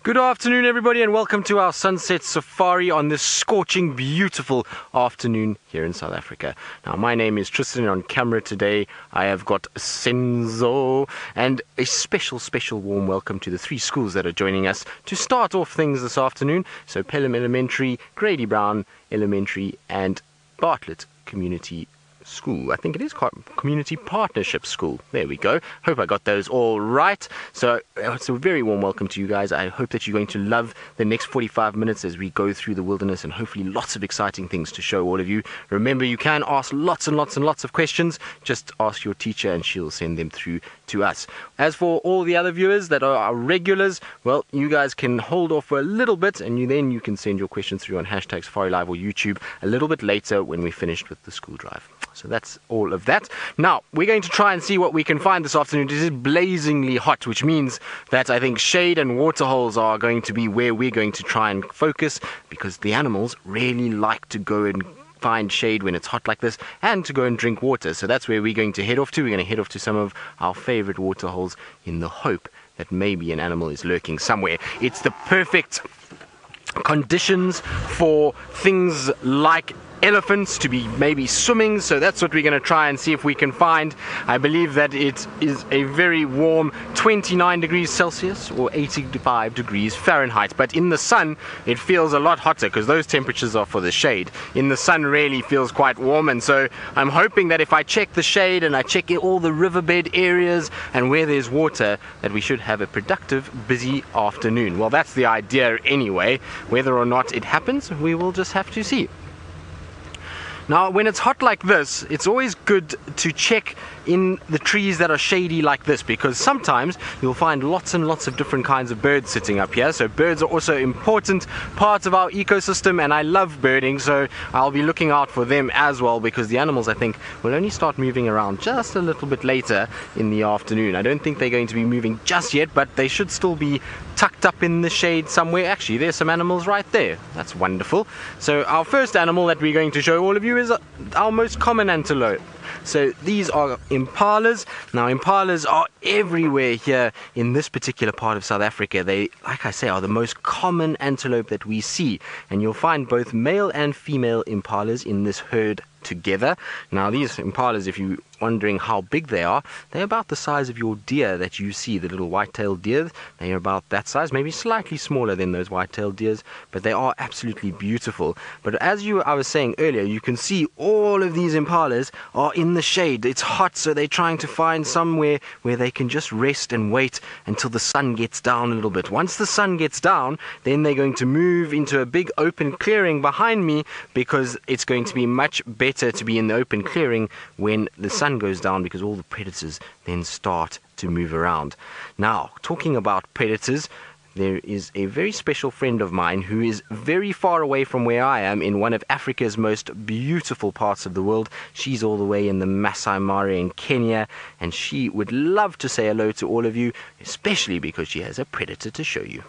Good afternoon, everybody, and welcome to our sunset safari on this scorching, beautiful afternoon here in South Africa. Now, my name is Tristan, and on camera today I have got Senzo, and a special warm welcome to the three schools that are joining us to start off things this afternoon. So Pelham Elementary, Grady Brown Elementary, and Bartlett Community School. I think it is Community Partnership School. There we go. Hope I got those all right. So it's a very warm welcome to you guys. I hope that you're going to love the next 45 minutes as we go through the wilderness, and hopefully lots of exciting things to show all of you. Remember, you can ask lots and lots of questions. Just ask your teacher and she'll send them through to us. As for all the other viewers that are our regulars, well, you guys can hold off for a little bit, and then you can send your questions through on hashtag Safari Live or YouTube a little bit later when we're finished with the school drive. So that's all of that. Now, we're going to try and see what we can find this afternoon. It is blazingly hot, which means that I think shade and water holes are going to be where we're going to try and focus, because the animals really like to go and find shade when it's hot like this, and to go and drink water. So that's where we're going to head off to. We're going to head off to some of our favorite water holes in the hope that maybe an animal is lurking somewhere. It's the perfect conditions for things like elephants to be maybe swimming, so that's what we're going to try and see if we can find. I believe that it is a very warm 29 degrees Celsius or 85 degrees Fahrenheit, but in the sun it feels a lot hotter because those temperatures are for the shade. In the sun really feels quite warm, and so I'm hoping that if I check the shade and I check all the riverbed areas and where there's water, that we should have a productive, busy afternoon. Well, that's the idea anyway. Whether or not it happens, we will just have to see. Now, when it's hot like this, it's always good to check in the trees that are shady like this, because sometimes you'll find lots and lots of different kinds of birds sitting up here. So birds are also important parts of our ecosystem, and I love birding, so I'll be looking out for them as well, because the animals, I think, will only start moving around just a little bit later in the afternoon. I don't think they're going to be moving just yet, but they should still be tucked up in the shade somewhere. Actually, there's some animals right there. That's wonderful. So our first animal that we're going to show all of you is our most common antelope. So these are impalas. Now, impalas are everywhere here in this particular part of South Africa. They, like I say, are the most common antelope that we see, and you'll find both male and female impalas in this herd together. Now, these impalas, if you're wondering how big they are, they're about the size of your deer that you see, the little white-tailed deer. They are about that size, maybe slightly smaller than those white-tailed deers, but they are absolutely beautiful. But as I was saying earlier, you can see all of these impalas are in the shade. It's hot, so they're trying to find somewhere where they can just rest and wait until the sun gets down a little bit. Once the sun gets down, then they're going to move into a big open clearing behind me, because it's going to be much better to be in the open clearing when the sun goes down, because all the predators then start to move around. Now, talking about predators, there is a very special friend of mine who is very far away from where I am, in one of Africa's most beautiful parts of the world. She's all the way in the Masai Mara in Kenya, and she would love to say hello to all of you, especially because she has a predator to show you.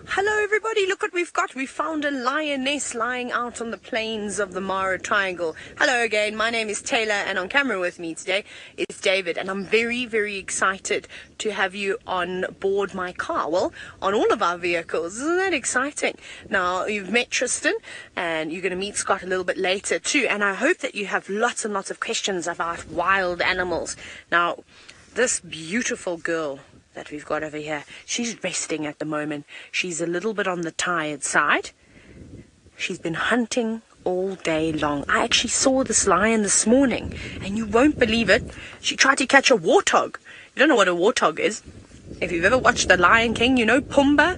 Hello everybody, look what we've got. We found a lioness lying out on the plains of the Mara Triangle. Hello again, my name is Taylor, and on camera with me today is David, and I'm very excited to have you on board my car. Well, on all of our vehicles. Isn't that exciting? Now, you've met Tristan, and you're going to meet Scott a little bit later too, and I hope that you have lots and lots of questions about wild animals. Now, this beautiful girl that we've got over here, she's resting at the moment. She's a little bit on the tired side. She's been hunting all day long. I actually saw this lion this morning, and you won't believe it, she tried to catch a warthog. You don't know what a warthog is. If you've ever watched The Lion King, you know Pumbaa?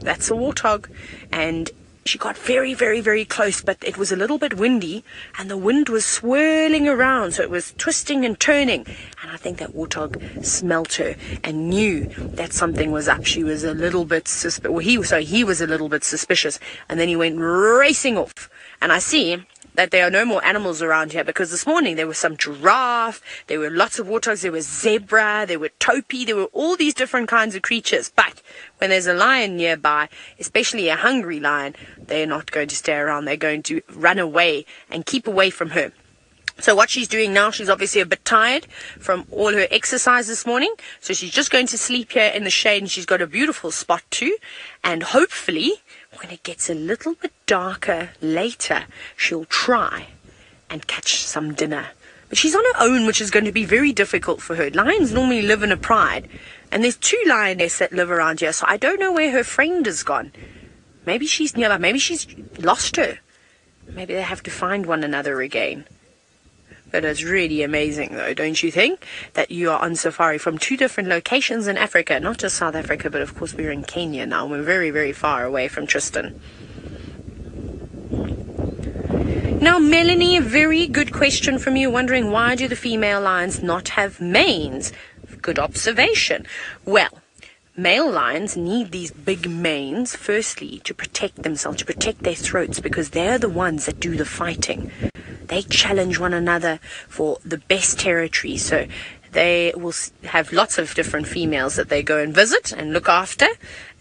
That's a warthog. And she got very close, but it was a little bit windy, and the wind was swirling around, so it was twisting and turning. And I think that warthog smelt her and knew that something was up. She was a little bit suspicious. Well, he was a little bit suspicious, and then he went racing off. And I see that there are no more animals around here, because this morning there was some giraffe, there were lots of warthogs, there was zebra, there were topi, there were all these different kinds of creatures. But when there's a lion nearby, especially a hungry lion, they're not going to stay around. They're going to run away and keep away from her. So what she's doing now, she's obviously a bit tired from all her exercise this morning. So she's just going to sleep here in the shade, and she's got a beautiful spot too. And hopefully, when it gets a little bit darker later, she'll try and catch some dinner. But she's on her own, which is going to be very difficult for her. Lions normally live in a pride. And there's 2 lionesses that live around here. So I don't know where her friend has gone. Maybe she's nearby. Maybe she's lost her. Maybe they have to find one another again. But it's really amazing, though, don't you think, that you are on safari from 2 different locations in Africa, not just South Africa, but of course we're in Kenya now. We're very, very far away from Tristan. Now, Melanie, a very good question from you, wondering why do the female lions not have manes? Good observation. Well, male lions need these big manes, firstly, to protect themselves, to protect their throats, because they're the ones that do the fighting. They challenge one another for the best territory. So they will have lots of different females that they go and visit and look after.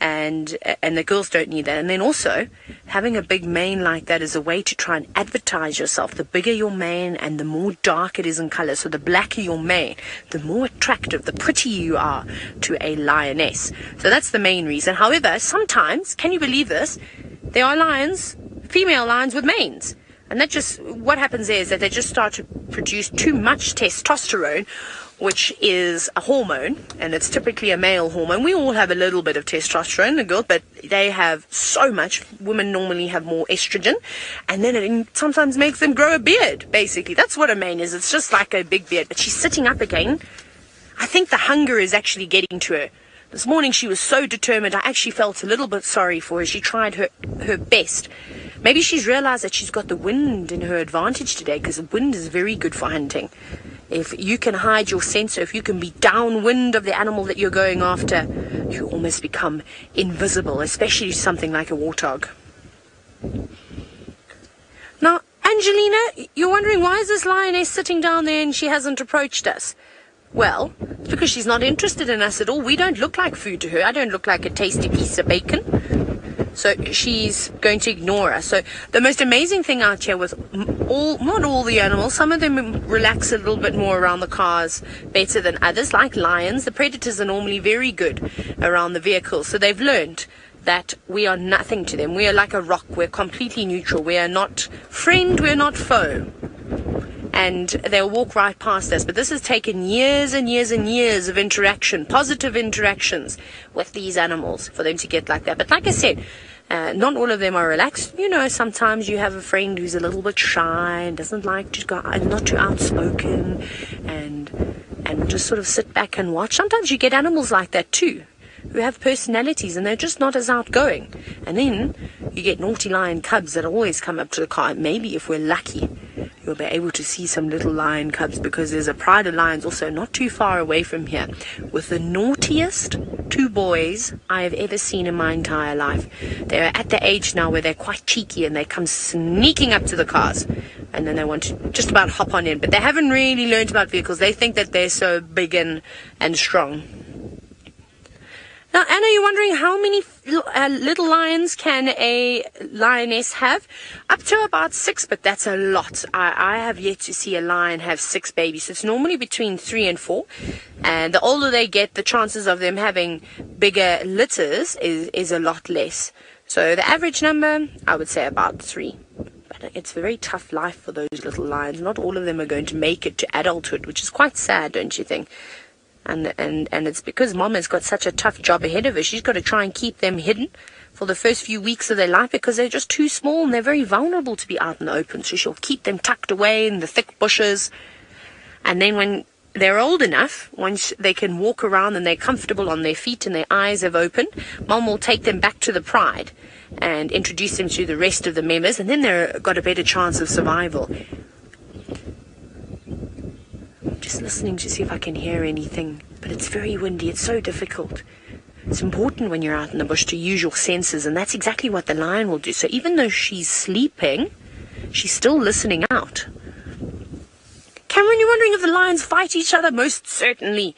And the girls don't need that. And then also, having a big mane like that is a way to try and advertise yourself. The bigger your mane and the more dark it is in color, so the blacker your mane, the more attractive, the prettier you are to a lioness. So that's the main reason. However, sometimes, can you believe this? There are lions, female lions with manes. And that just, what happens there is that they just start to produce too much testosterone, which is a hormone, and it's typically a male hormone. We all have a little bit of testosterone, the girls, but they have so much. Women normally have more estrogen, and then it sometimes makes them grow a beard, basically. That's what a mane is. It's just like a big beard. But she's sitting up again. I think the hunger is actually getting to her. This morning she was so determined, I actually felt a little bit sorry for her. She tried her best. Maybe she's realized that she's got the wind in her advantage today, because the wind is very good for hunting. If you can hide your scent, so if you can be downwind of the animal that you're going after, you almost become invisible, especially something like a warthog. Now, Angelina, you're wondering, why is this lioness sitting down there and she hasn't approached us? Well, it's because she's not interested in us at all. We don't look like food to her. I don't look like a tasty piece of bacon. So she's going to ignore us. So the most amazing thing out here with not all the animals, some of them relax a little bit more around the cars better than others. Like lions, the predators are normally very good around the vehicles. So they've learned that we are nothing to them. We are like a rock. We're completely neutral. We are not friend. We're not foe. And they'll walk right past us. But this has taken years and years and years of interaction, positive interactions with these animals for them to get like that. But like I said, not all of them are relaxed. You know, sometimes you have a friend who's a little bit shy and doesn't like to go, not too outspoken, and just sort of sit back and watch. Sometimes you get animals like that too, who have personalities and they're just not as outgoing. And then you get naughty lion cubs that always come up to the car. Maybe if we're lucky, you'll be able to see some little lion cubs, because there's a pride of lions also not too far away from here, with the naughtiest 2 boys I have ever seen in my entire life. They're at the age now where they're quite cheeky and they come sneaking up to the cars, and then they want to just about hop on in. But they haven't really learned about vehicles. They think that they're so big and strong. Now, Anna, you're wondering how many little lions can a lioness have? Up to about 6, but that's a lot. I have yet to see a lion have 6 babies. It's normally between 3 and 4. And the older they get, the chances of them having bigger litters is a lot less. So the average number, I would say about 3. But it's a very tough life for those little lions. Not all of them are going to make it to adulthood, which is quite sad, don't you think? And it's because Mom has got such a tough job ahead of her. She's got to try and keep them hidden for the first few weeks of their life, because they're just too small and they're very vulnerable to be out in the open. So she'll keep them tucked away in the thick bushes. And then when they're old enough, once they can walk around and they're comfortable on their feet and their eyes have opened, Mom will take them back to the pride and introduce them to the rest of the members, and then they've got a better chance of survival. Just listening to see if I can hear anything, but it's very windy. It's so difficult. It's important when you're out in the bush to use your senses, and that's exactly what the lion will do. So even though she's sleeping, she's still listening out. Cameron, you're wondering if the lions fight each other? Most certainly.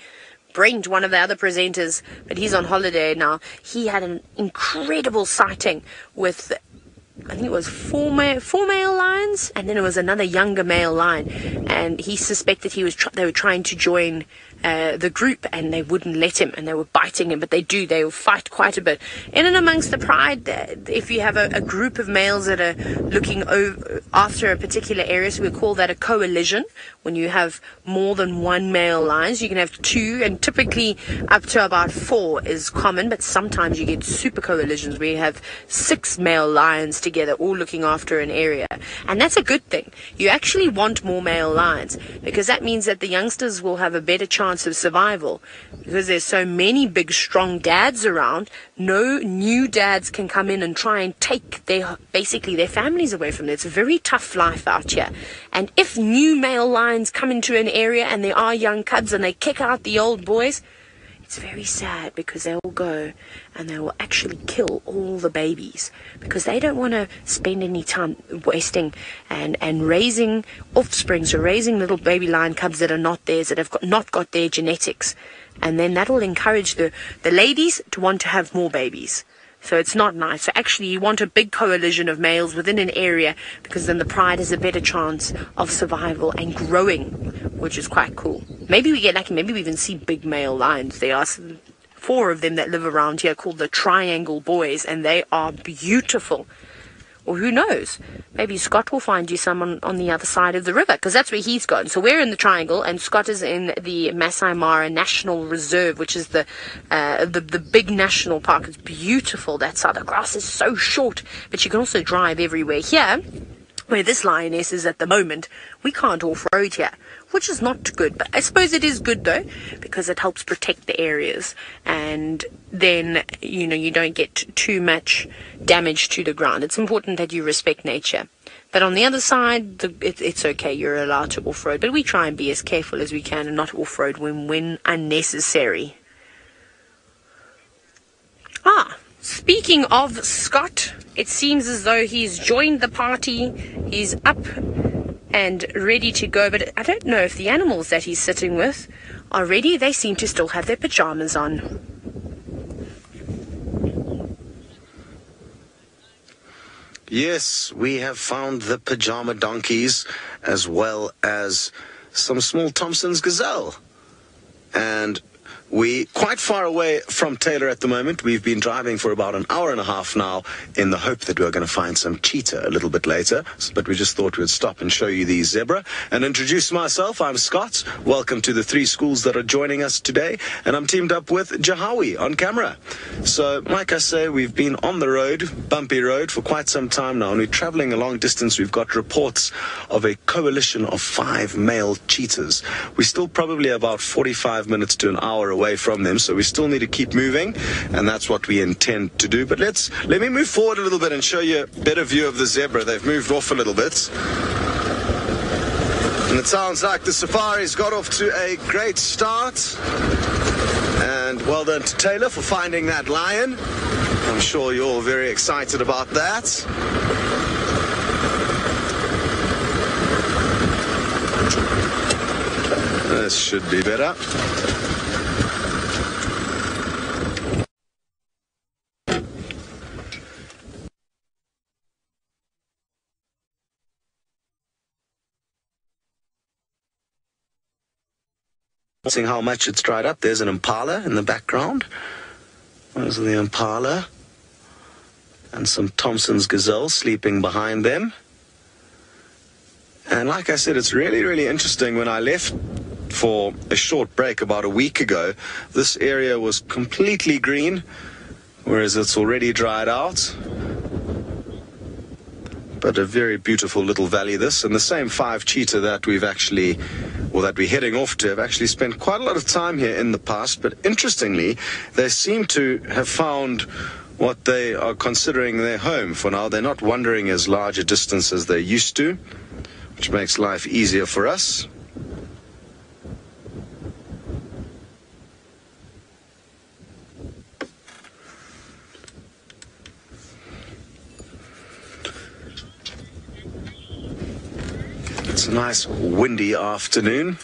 Brent, one of the other presenters, but he's on holiday now, he had an incredible sighting with I think it was four male lions, and then it was another younger male lion, and he suspected they were trying to join the group, and they wouldn't let him, and they were biting him, but they will fight quite a bit. In and amongst the pride, if you have a group of males that are looking after a particular area, so we call that a coalition. When you have more than one male lions, you can have two, and typically up to about 4 is common, but sometimes you get super coalitions where you have 6 male lions together, all looking after an area. And that's a good thing. You actually want more male lions, because that means that the youngsters will have a better chance of survival. Because there's so many big, strong dads around, no new dads can come in and try and take their families away from them. It's a very tough life out here. And if new male lions come into an area and there are young cubs and they kick out the old boys, it's very sad, because they will go and they will actually kill all the babies, because they don't want to spend any time wasting and raising offsprings, or raising little baby lion cubs that are not theirs, that have not got their genetics. And then that will encourage the ladies to want to have more babies. So it's not nice. So actually you want a big coalition of males within an area, because then the pride has a better chance of survival and growing, which is quite cool. Maybe we get lucky. Maybe we even see big male lions. There are 4 of them that live around here called the Triangle Boys, and they are beautiful. Or who knows? Maybe Scott will find you some on the other side of the river, because that's where he's gone. So we're in the Triangle, and Scott is in the Masai Mara National Reserve, which is the big national park. It's beautiful. That side. The grass is so short, but you can also drive everywhere. Here, where this lioness is at the moment, we can't off-road here, which is not good. But I suppose it is good, though, because it helps protect the areas, and then, you don't get too much damage to the ground. It's important that you respect nature. But on the other side, it's okay. You're allowed to off-road. But we try and be as careful as we can and not off-road when unnecessary. Speaking of Scott, it seems as though he's joined the party. He's up and ready to go. But I don't know if the animals that he's sitting with are ready. They seem to still have their pajamas on. Yes, we have found the pajama donkeys, as well as some small Thompson's gazelle. And we're quite far away from Taylor at the moment. We've been driving for about an hour and a half now, in the hope that we're going to find some cheetah a little bit later. But we just thought we'd stop and show you the zebra and introduce myself. I'm Scott. Welcome to the 3 schools that are joining us today. And I'm teamed up with Jahawi on camera. So, like I say, we've been on the road, bumpy road, for quite some time now. And we're traveling a long distance. We've got reports of a coalition of 5 male cheetahs. We're still probably about 45 minutes to an hour away from them, so we still need to keep moving, and that's what we intend to do. But let me move forward a little bit and show you a better view of the zebra. They've moved off a little bit, and it sounds like the safari's got off to a great start. And well done to Taylor for finding that lion. I'm sure you're all very excited about that. This should be better. Seeing how much it's dried up. There's an Impala in the background. There's the Impala. And some Thompson's gazelle sleeping behind them. And like I said, it's really, really interesting. When I left for a short break about a week ago, this area was completely green, whereas it's already dried out. But a very beautiful little valley, this. And the same 5 cheetah that we're heading off to, have actually spent quite a lot of time here in the past. But interestingly, they seem to have found what they are considering their home for now. They're not wandering as large a distance as they used to, which makes life easier for us. It's a nice windy afternoon,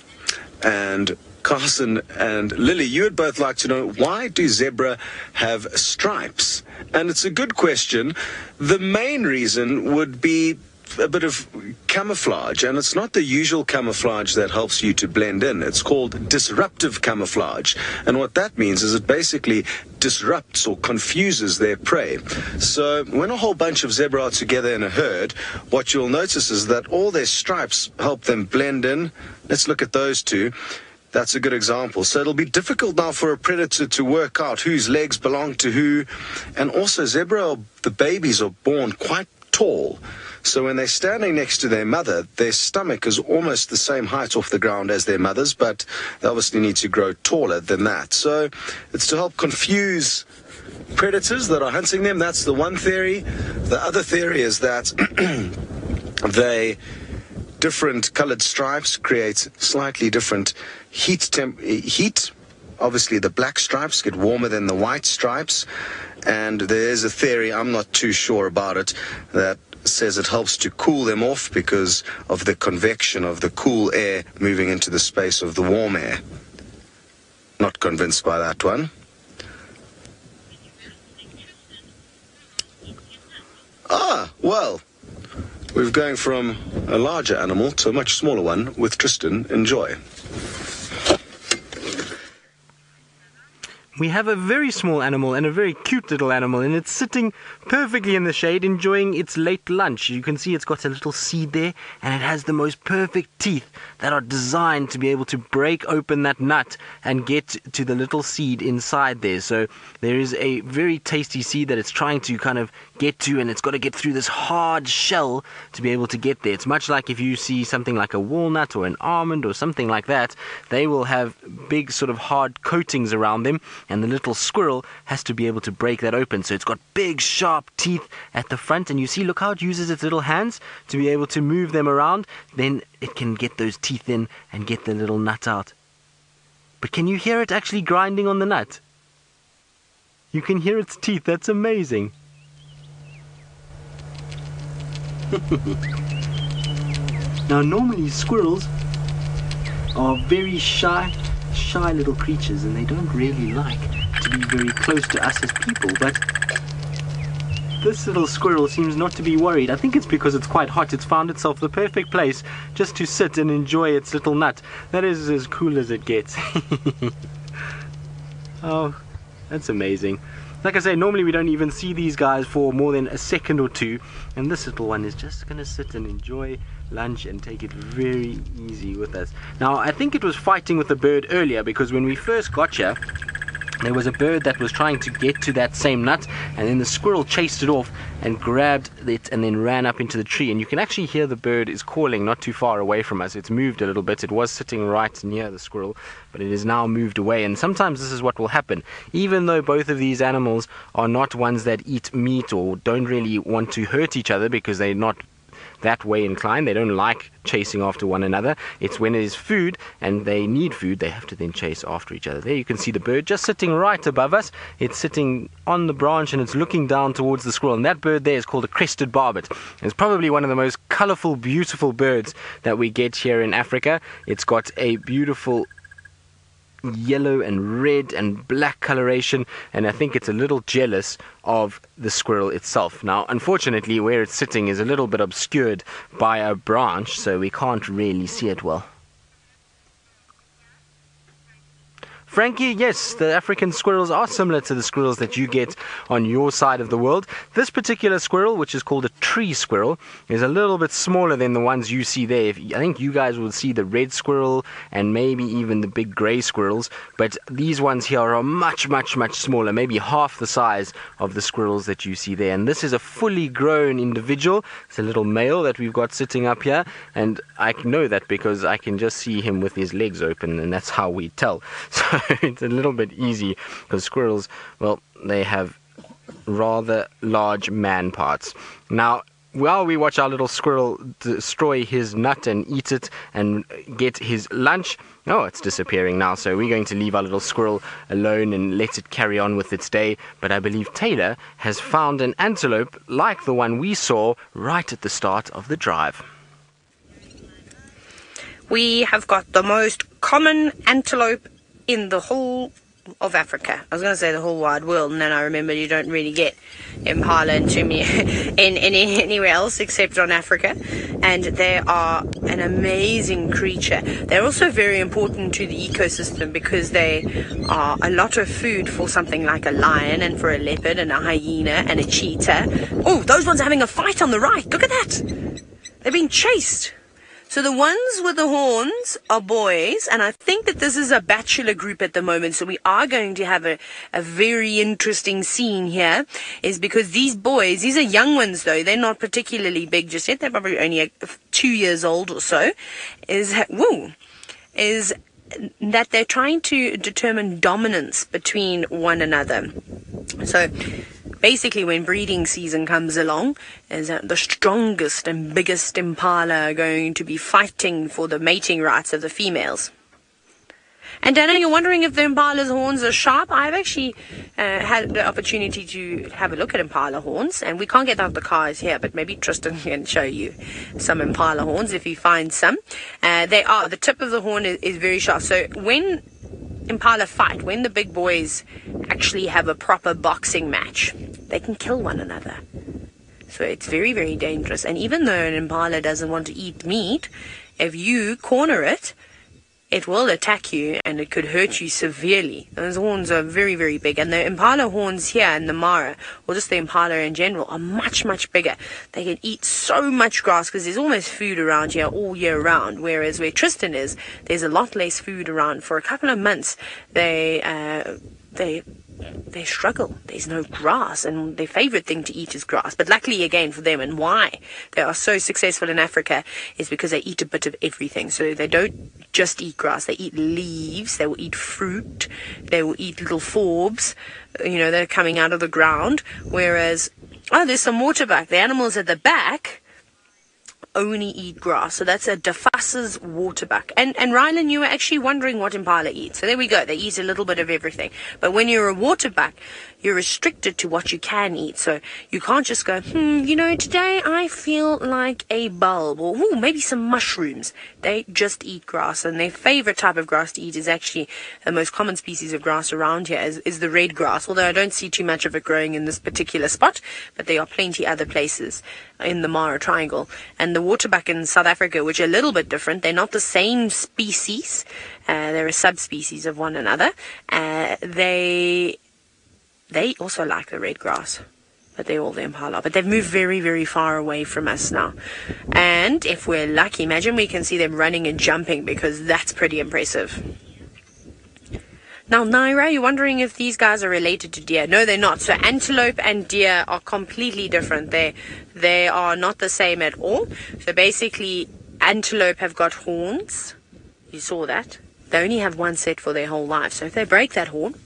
and Carson and Lily, you would both like to know, why do zebra have stripes? And it's a good question. The main reason would be a bit of camouflage, and it's not the usual camouflage that helps you to blend in. It's called disruptive camouflage, and what that means is it basically disrupts or confuses their prey. So when a whole bunch of zebra are together in a herd, what you'll notice is that all their stripes help them blend in. Let's look at those two. That's a good example. So it'll be difficult now for a predator to work out whose legs belong to who. And also zebra, the babies are born quite tall. So when they're standing next to their mother, their stomach is almost the same height off the ground as their mother's, but they obviously need to grow taller than that. So it's to help confuse predators that are hunting them. That's the one theory. The other theory is that different colored stripes create slightly different heat. Obviously, the black stripes get warmer than the white stripes. And there's a theory, I'm not too sure about it, that says it helps to cool them off because of the convection of the cool air moving into the space of the warm air. Not convinced by that one. Well, we're going from a larger animal to a much smaller one with Tristan. Enjoy. We have a very small animal and a very cute little animal, and it's sitting perfectly in the shade enjoying its late lunch. You can see it's got a little seed there, and it has the most perfect teeth that are designed to be able to break open that nut and get to the little seed inside there. So there is a very tasty seed that it's trying to kind of get to, and it's got to get through this hard shell to be able to get there. It's much like if you see something like a walnut or an almond or something like that. They will have big sort of hard coatings around them, and the little squirrel has to be able to break that open. So it's got big sharp teeth at the front, and you see, look how it uses its little hands to be able to move them around. Then it can get those teeth in and get the little nut out. But can you hear it actually grinding on the nut? You can hear its teeth. That's amazing. Now normally squirrels are very shy little creatures, and they don't really like to be very close to us as people, but this little squirrel seems not to be worried. I think it's because it's quite hot. It's found itself the perfect place just to sit and enjoy its little nut. That is as cool as it gets. Oh, that's amazing. Like I say, normally we don't even see these guys for more than a second or two, and this little one is just going to sit and enjoy lunch and take it very easy with us. Now, I think it was fighting with the bird earlier, because when we first got here, there was a bird that was trying to get to that same nut, and then the squirrel chased it off and grabbed it and then ran up into the tree. And you can actually hear the bird is calling not too far away from us. It's moved a little bit. It was sitting right near the squirrel, but it is now moved away. And sometimes this is what will happen. Even though both of these animals are not ones that eat meat or don't really want to hurt each other because they're not that way inclined, they don't like chasing after one another. It's when it is food and they need food, they have to then chase after each other. There you can see the bird just sitting right above us. It's sitting on the branch and it's looking down towards the squirrel, and that bird there is called a crested barbet. It's probably one of the most colorful, beautiful birds that we get here in Africa. It's got a beautiful yellow and red and black coloration, and I think it's a little jealous of the squirrel itself. Now, unfortunately, where it's sitting is a little bit obscured by a branch, so we can't really see it well. Frankie, yes, the African squirrels are similar to the squirrels that you get on your side of the world. This particular squirrel, which is called a tree squirrel, is a little bit smaller than the ones you see there. I think you guys will see the red squirrel and maybe even the big grey squirrels, but these ones here are much, much, much smaller, maybe half the size of the squirrels that you see there. And this is a fully grown individual. It's a little male that we've got sitting up here, and I know that because I can just see him with his legs open, and that's how we tell. So it's a little bit easy because squirrels, well, they have rather large man parts. Now, while we watch our little squirrel destroy his nut and eat it and get his lunch, oh, it's disappearing now, so we're going to leave our little squirrel alone and let it carry on with its day. But I believe Taylor has found an antelope like the one we saw right at the start of the drive. we have got the most common antelope in the whole of Africa. I was going to say the whole wide world, and then I remembered you don't really get Impala anywhere else except on Africa. And they are an amazing creature. They're also very important to the ecosystem because they are a lot of food for something like a lion and for a leopard and a hyena and a cheetah. Oh, those ones are having a fight on the right. Look at that. They're being chased. So the ones with the horns are boys, and I think that this is a bachelor group at the moment, so we are going to have a very interesting scene here, is because these boys, these are young ones though, they're not particularly big just yet, they're probably only 2 years old or so, is that they're trying to determine dominance between one another. So basically, when breeding season comes along, is that the strongest and biggest impala are going to be fighting for the mating rights of the females. And Dana, you're wondering if the impala's horns are sharp? I've actually had the opportunity to have a look at impala horns, and we can't get out the cars here, but maybe Tristan can show you some impala horns if he finds some. The tip of the horn is very sharp. So when impala fight, when the big boys actually have a proper boxing match, they can kill one another. So it's very, very dangerous. And even though an impala doesn't want to eat meat, if you corner it, it will attack you and it could hurt you severely. Those horns are very, very big. And the impala horns here in the Mara, or just the impala in general, are much, much bigger. They can eat so much grass because there's almost food around here all year round. Whereas where Tristan is, there's a lot less food around. For a couple of months, they struggle. There's no grass, and their favorite thing to eat is grass. But luckily, again, for them, and why they are so successful in Africa, is because they eat a bit of everything. So they don't just eat grass. They eat leaves. They will eat fruit. They will eat little forbs, that are coming out of the ground. Whereas, there's some waterbuck. The animals at the back only eat grass. So that's a DeFus's waterbuck. And Rylan, you were actually wondering what impala eat. So there we go. They eat a little bit of everything. But when you're a waterbuck, you're restricted to what you can eat. So you can't just go, today I feel like a bulb, or maybe some mushrooms. They just eat grass, and their favorite type of grass to eat is actually the most common species of grass around here is the red grass, although I don't see too much of it growing in this particular spot, but there are plenty other places in the Mara Triangle. And the waterbuck in South Africa, which are a little bit different, they're not the same species, they're a subspecies of one another. They also like the red grass, but they're all the impala. But they've moved very, very far away from us now. And if we're lucky, imagine we can see them running and jumping, because that's pretty impressive. Now, Naira, you're wondering if these guys are related to deer. No, they're not. So antelope and deer are completely different. They are not the same at all. So basically, antelope have got horns. You saw that. They only have one set for their whole life. So if they break that horn,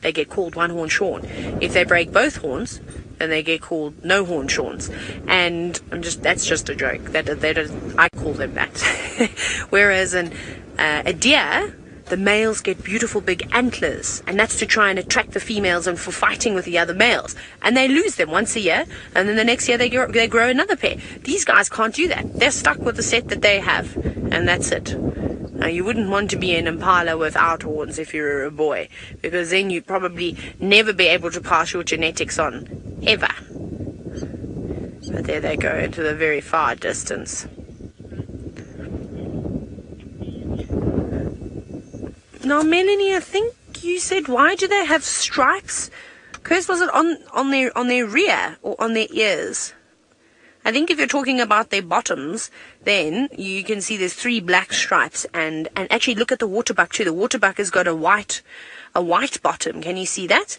they get called one-horn shorn. If they break both horns, then they get called no-horn shorns. And that's just a joke. I call them that. Whereas a deer, the males get beautiful big antlers, and that's to try and attract the females and for fighting with the other males. And they lose them once a year, and then the next year they grow another pair. These guys can't do that. They're stuck with the set that they have, and that's it. Now, you wouldn't want to be an impala without horns if you're a boy, because then you'd probably never be able to pass your genetics on, ever. But there they go into the very far distance. Now, Melanie, I think you said, why do they have stripes? Curse, was it on their rear or on their ears? I think if you're talking about their bottoms, then you can see there's 3 black stripes, and actually look at the waterbuck too. The waterbuck has got a white bottom. Can you see that?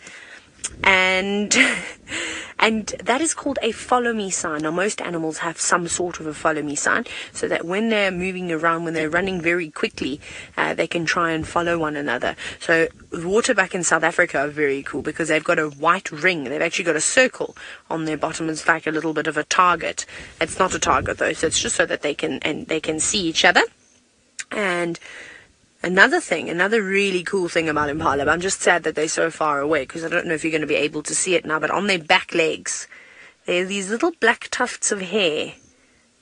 And that is called a follow me sign. Now, most animals have some sort of a follow me sign, so that when they're moving around, when they're running very quickly, they can try and follow one another. So waterbuck in South Africa are very cool because they've got a white ring. They've actually got a circle on their bottom. It's like a little bit of a target. It's not a target though, so it's just so that they can see each other. And another really cool thing about impala, but I'm just sad that they're so far away, because I don't know if you're going to be able to see it now, but on their back legs, there are these little black tufts of hair.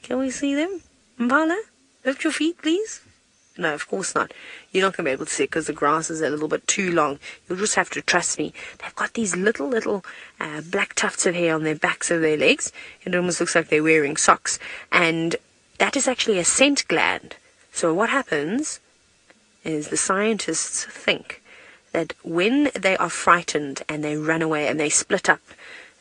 Can we see them? Impala, lift your feet, please. No, of course not. You're not going to be able to see it because the grass is a little bit too long. You'll just have to trust me. They've got these little black tufts of hair on their backs of their legs. It almost looks like they're wearing socks. And that is actually a scent gland. So what happens is the scientists think that when they are frightened and they run away and they split up,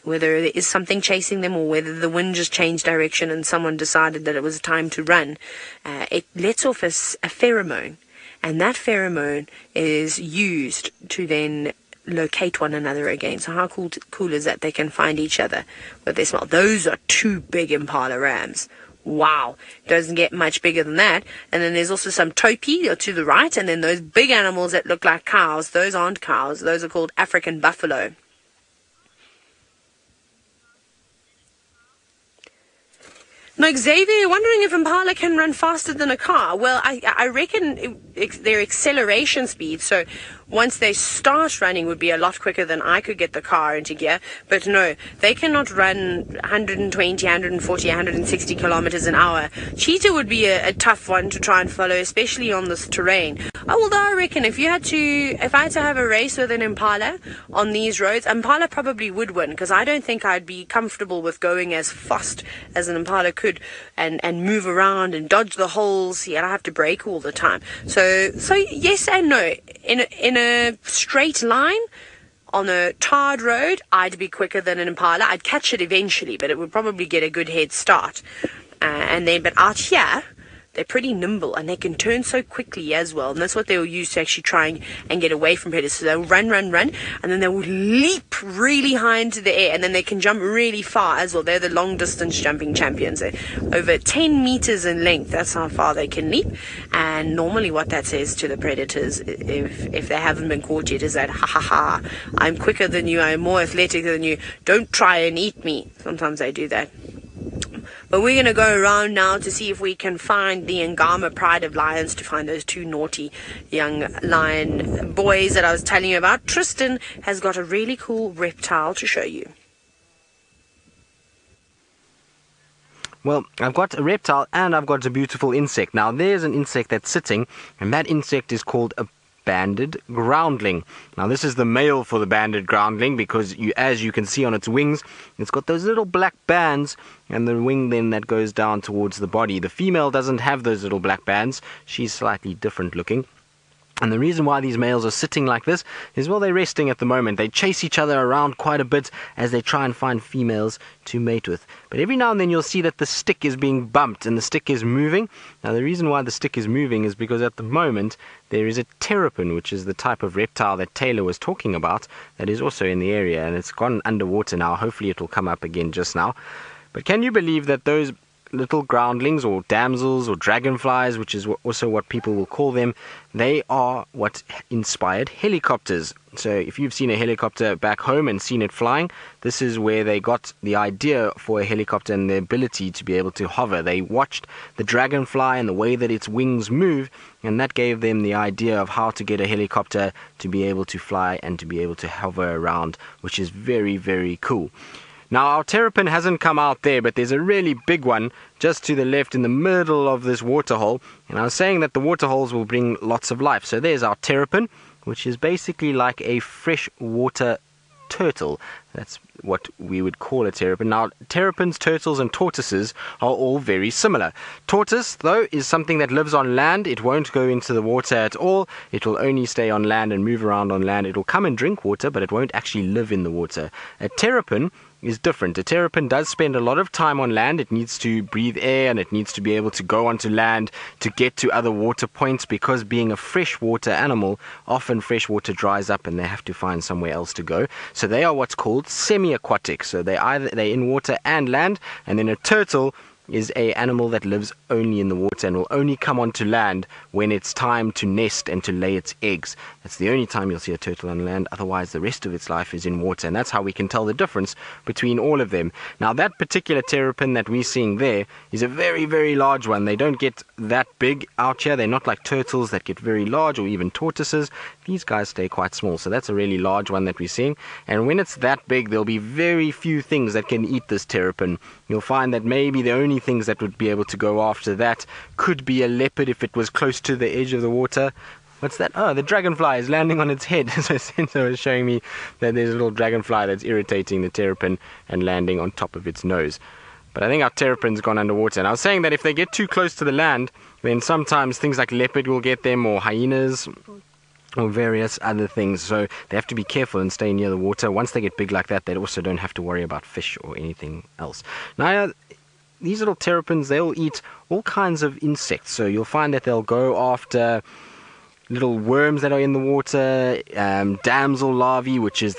whether there is something chasing them or whether the wind just changed direction and someone decided that it was time to run, it lets off a pheromone. And that pheromone is used to then locate one another again. So how cool is that? They can find each other with their smell. Those are 2 big Impala rams. Wow, doesn't get much bigger than that. And then there's also some topi to the right, and then those big animals that look like cows. Those aren't cows. Those are called African buffalo. Now, Xavier, you're wondering if Impala can run faster than a car. Well, I reckon their acceleration speed, so once they start running, would be a lot quicker than I could get the car into gear. But no, they cannot run 120, 140, 160 kilometers an hour. Cheetah would be a tough one to try and follow, especially on this terrain. Although I reckon if I had to have a race with an Impala on these roads, Impala probably would win, because I don't think I'd be comfortable with going as fast as an Impala could and move around and dodge the holes. Yeah, I have to brake all the time. So yes and no. In a straight line on a tarred road, I'd be quicker than an Impala. I'd catch it eventually, but it would probably get a good head start. But out here, they're pretty nimble and they can turn so quickly as well. And that's what they'll use to actually try and get away from predators. So they'll run, and then they will leap really high into the air, and then they can jump really far as well. They're the long distance jumping champions. They're over 10 meters in length. That's how far they can leap. And normally what that says to the predators, if they haven't been caught yet, is that, ha ha ha, I'm quicker than you, I'm more athletic than you, don't try and eat me. Sometimes they do that. But we're going to go around now to see if we can find the Angama pride of lions, to find those 2 naughty young lion boys that I was telling you about. Tristan has got a really cool reptile to show you. Well, I've got a reptile and I've got a beautiful insect. Now, there's an insect that's sitting, and that insect is called a banded groundling. Now, this is the male for the banded groundling because, as you can see on its wings, it's got those little black bands, and the wing then that goes down towards the body. The female doesn't have those little black bands. She's slightly different looking. And the reason why these males are sitting like this is, well, they're resting at the moment. They chase each other around quite a bit as they try and find females to mate with. But every now and then you'll see that the stick is being bumped and the stick is moving. Now, the reason why the stick is moving is because at the moment there is a terrapin, which is the type of reptile that Taylor was talking about, that is also in the area, and it's gone underwater now. Hopefully it will come up again just now. But can you believe that those little groundlings or damsels or dragonflies, which is also what people will call them, they are what inspired helicopters. So if you've seen a helicopter back home and seen it flying, this is where they got the idea for a helicopter and the ability to be able to hover. They watched the dragonfly and the way that its wings move, and that gave them the idea of how to get a helicopter to be able to fly and to be able to hover around, which is very, very cool. Now, our terrapin hasn't come out there, but there's a really big one just to the left in the middle of this waterhole. And I was saying that the waterholes will bring lots of life. So there's our terrapin, which is basically like a freshwater turtle. That's what we would call a terrapin. Now, terrapins, turtles, and tortoises are all very similar. Tortoise, though, is something that lives on land. It won't go into the water at all. It will only stay on land and move around on land. It will come and drink water, but it won't actually live in the water. A terrapin is different. A terrapin does spend a lot of time on land. It needs to breathe air and it needs to be able to go onto land to get to other water points, because being a freshwater animal, often freshwater dries up and they have to find somewhere else to go. So they are what's called semi-aquatic. So they're in water and land. And then a turtle is an animal that lives only in the water and will only come onto land when it's time to nest and to lay its eggs. That's the only time you'll see a turtle on land. Otherwise, the rest of its life is in water, and that's how we can tell the difference between all of them. Now, that particular terrapin that we're seeing there is a very, very large one. They don't get that big out here. They're not like turtles that get very large, or even tortoises. These guys stay quite small, so that's a really large one that we're seeing. And when it's that big, there'll be very few things that can eat this terrapin. You'll find that maybe the only only things that would be able to go after that. Could be a leopard if it was close to the edge of the water. What's that? Oh, the dragonfly is landing on its head. So Senzo is showing me that there's a little dragonfly that's irritating the terrapin and landing on top of its nose. But I think our terrapin's gone underwater. And I was saying that if they get too close to the land, then sometimes things like leopard will get them, or hyenas, or various other things. So they have to be careful and stay near the water. Once they get big like that, they also don't have to worry about fish or anything else. Now, these little terrapins, they'll eat all kinds of insects. So you'll find that they'll go after little worms that are in the water, damsel larvae, which is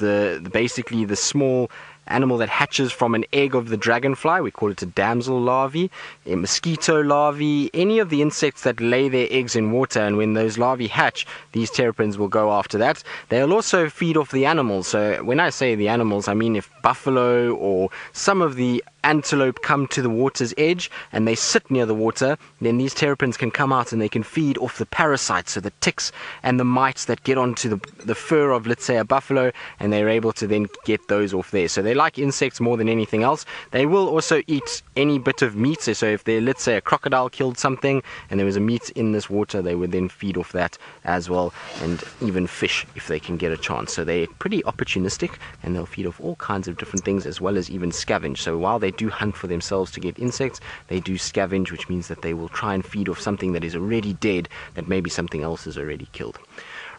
basically the small animal that hatches from an egg of the dragonfly. We call it a damsel larvae. A mosquito larvae, any of the insects that lay their eggs in water, and when those larvae hatch, these terrapins will go after that. They'll also feed off the animals. So when I say the animals, I mean if buffalo or some of the antelope come to the water's edge and they sit near the water, then these terrapins can come out and they can feed off the parasites, so the ticks and the mites that get onto the fur of, let's say, a buffalo, and they're able to then get those off there. So they like insects more than anything else. They will also eat any bit of meat. So if they, let's say, a crocodile killed something and there was a meat in this water, they would then feed off that as well, and even fish if they can get a chance. So they're pretty opportunistic, and they'll feed off all kinds of different things, as well as even scavenge. So while they do hunt for themselves to get insects, they do scavenge, which means that they will try and feed off something that is already dead, that maybe something else has already killed.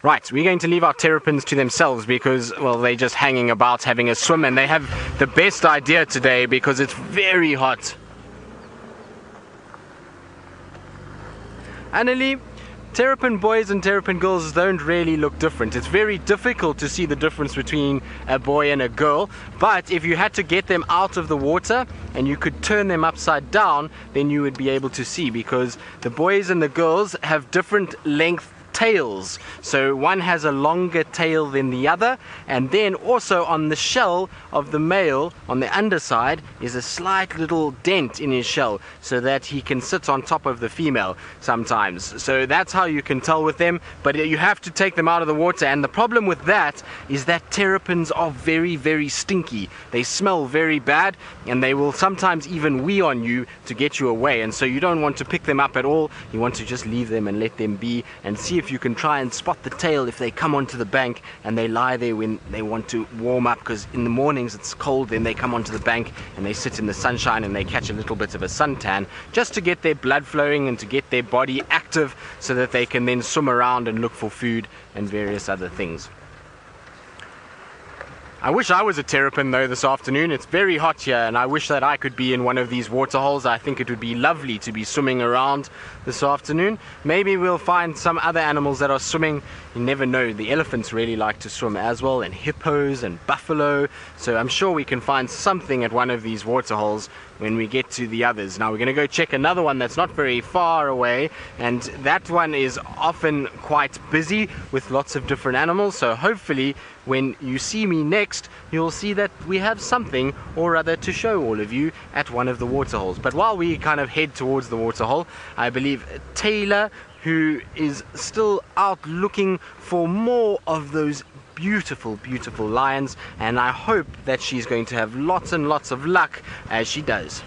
Right, we're going to leave our terrapins to themselves because, well, they're just hanging about having a swim, and they have the best idea today because it's very hot. Annelie, terrapin boys and terrapin girls don't really look different. It's very difficult to see the difference between a boy and a girl, but if you had to get them out of the water and you could turn them upside down, then you would be able to see, because the boys and the girls have different length tails. So one has a longer tail than the other, and then also on the shell of the male, on the underside, is a slight little dent in his shell so that he can sit on top of the female sometimes. So that's how you can tell with them, but you have to take them out of the water. And the problem with that is that terrapins are very, very stinky. They smell very bad, and they will sometimes even wee on you to get you away, and so you don't want to pick them up at all. You want to just leave them and let them be, and see if you can try and spot the tail if they come onto the bank and they lie there when they want to warm up, because in the mornings it's cold. Then they come onto the bank and they sit in the sunshine and they catch a little bit of a suntan, just to get their blood flowing and to get their body active so that they can then swim around and look for food and various other things. I wish I was a terrapin though this afternoon. It's very hot here, and I wish that I could be in one of these water holes. I think it would be lovely to be swimming around this afternoon. Maybe we'll find some other animals that are swimming. You never know. The elephants really like to swim as well, and hippos and buffalo. So I'm sure we can find something at one of these water holes when we get to the others. Now we're going to go check another one that's not very far away, and that one is often quite busy with lots of different animals. So hopefully when you see me next, you'll see that we have something or other to show all of you at one of the water holes. But while we kind of head towards the water hole, I believe Taylor, who is still out looking for more of those beautiful, beautiful lions, and I hope that she's going to have lots and lots of luck as she does.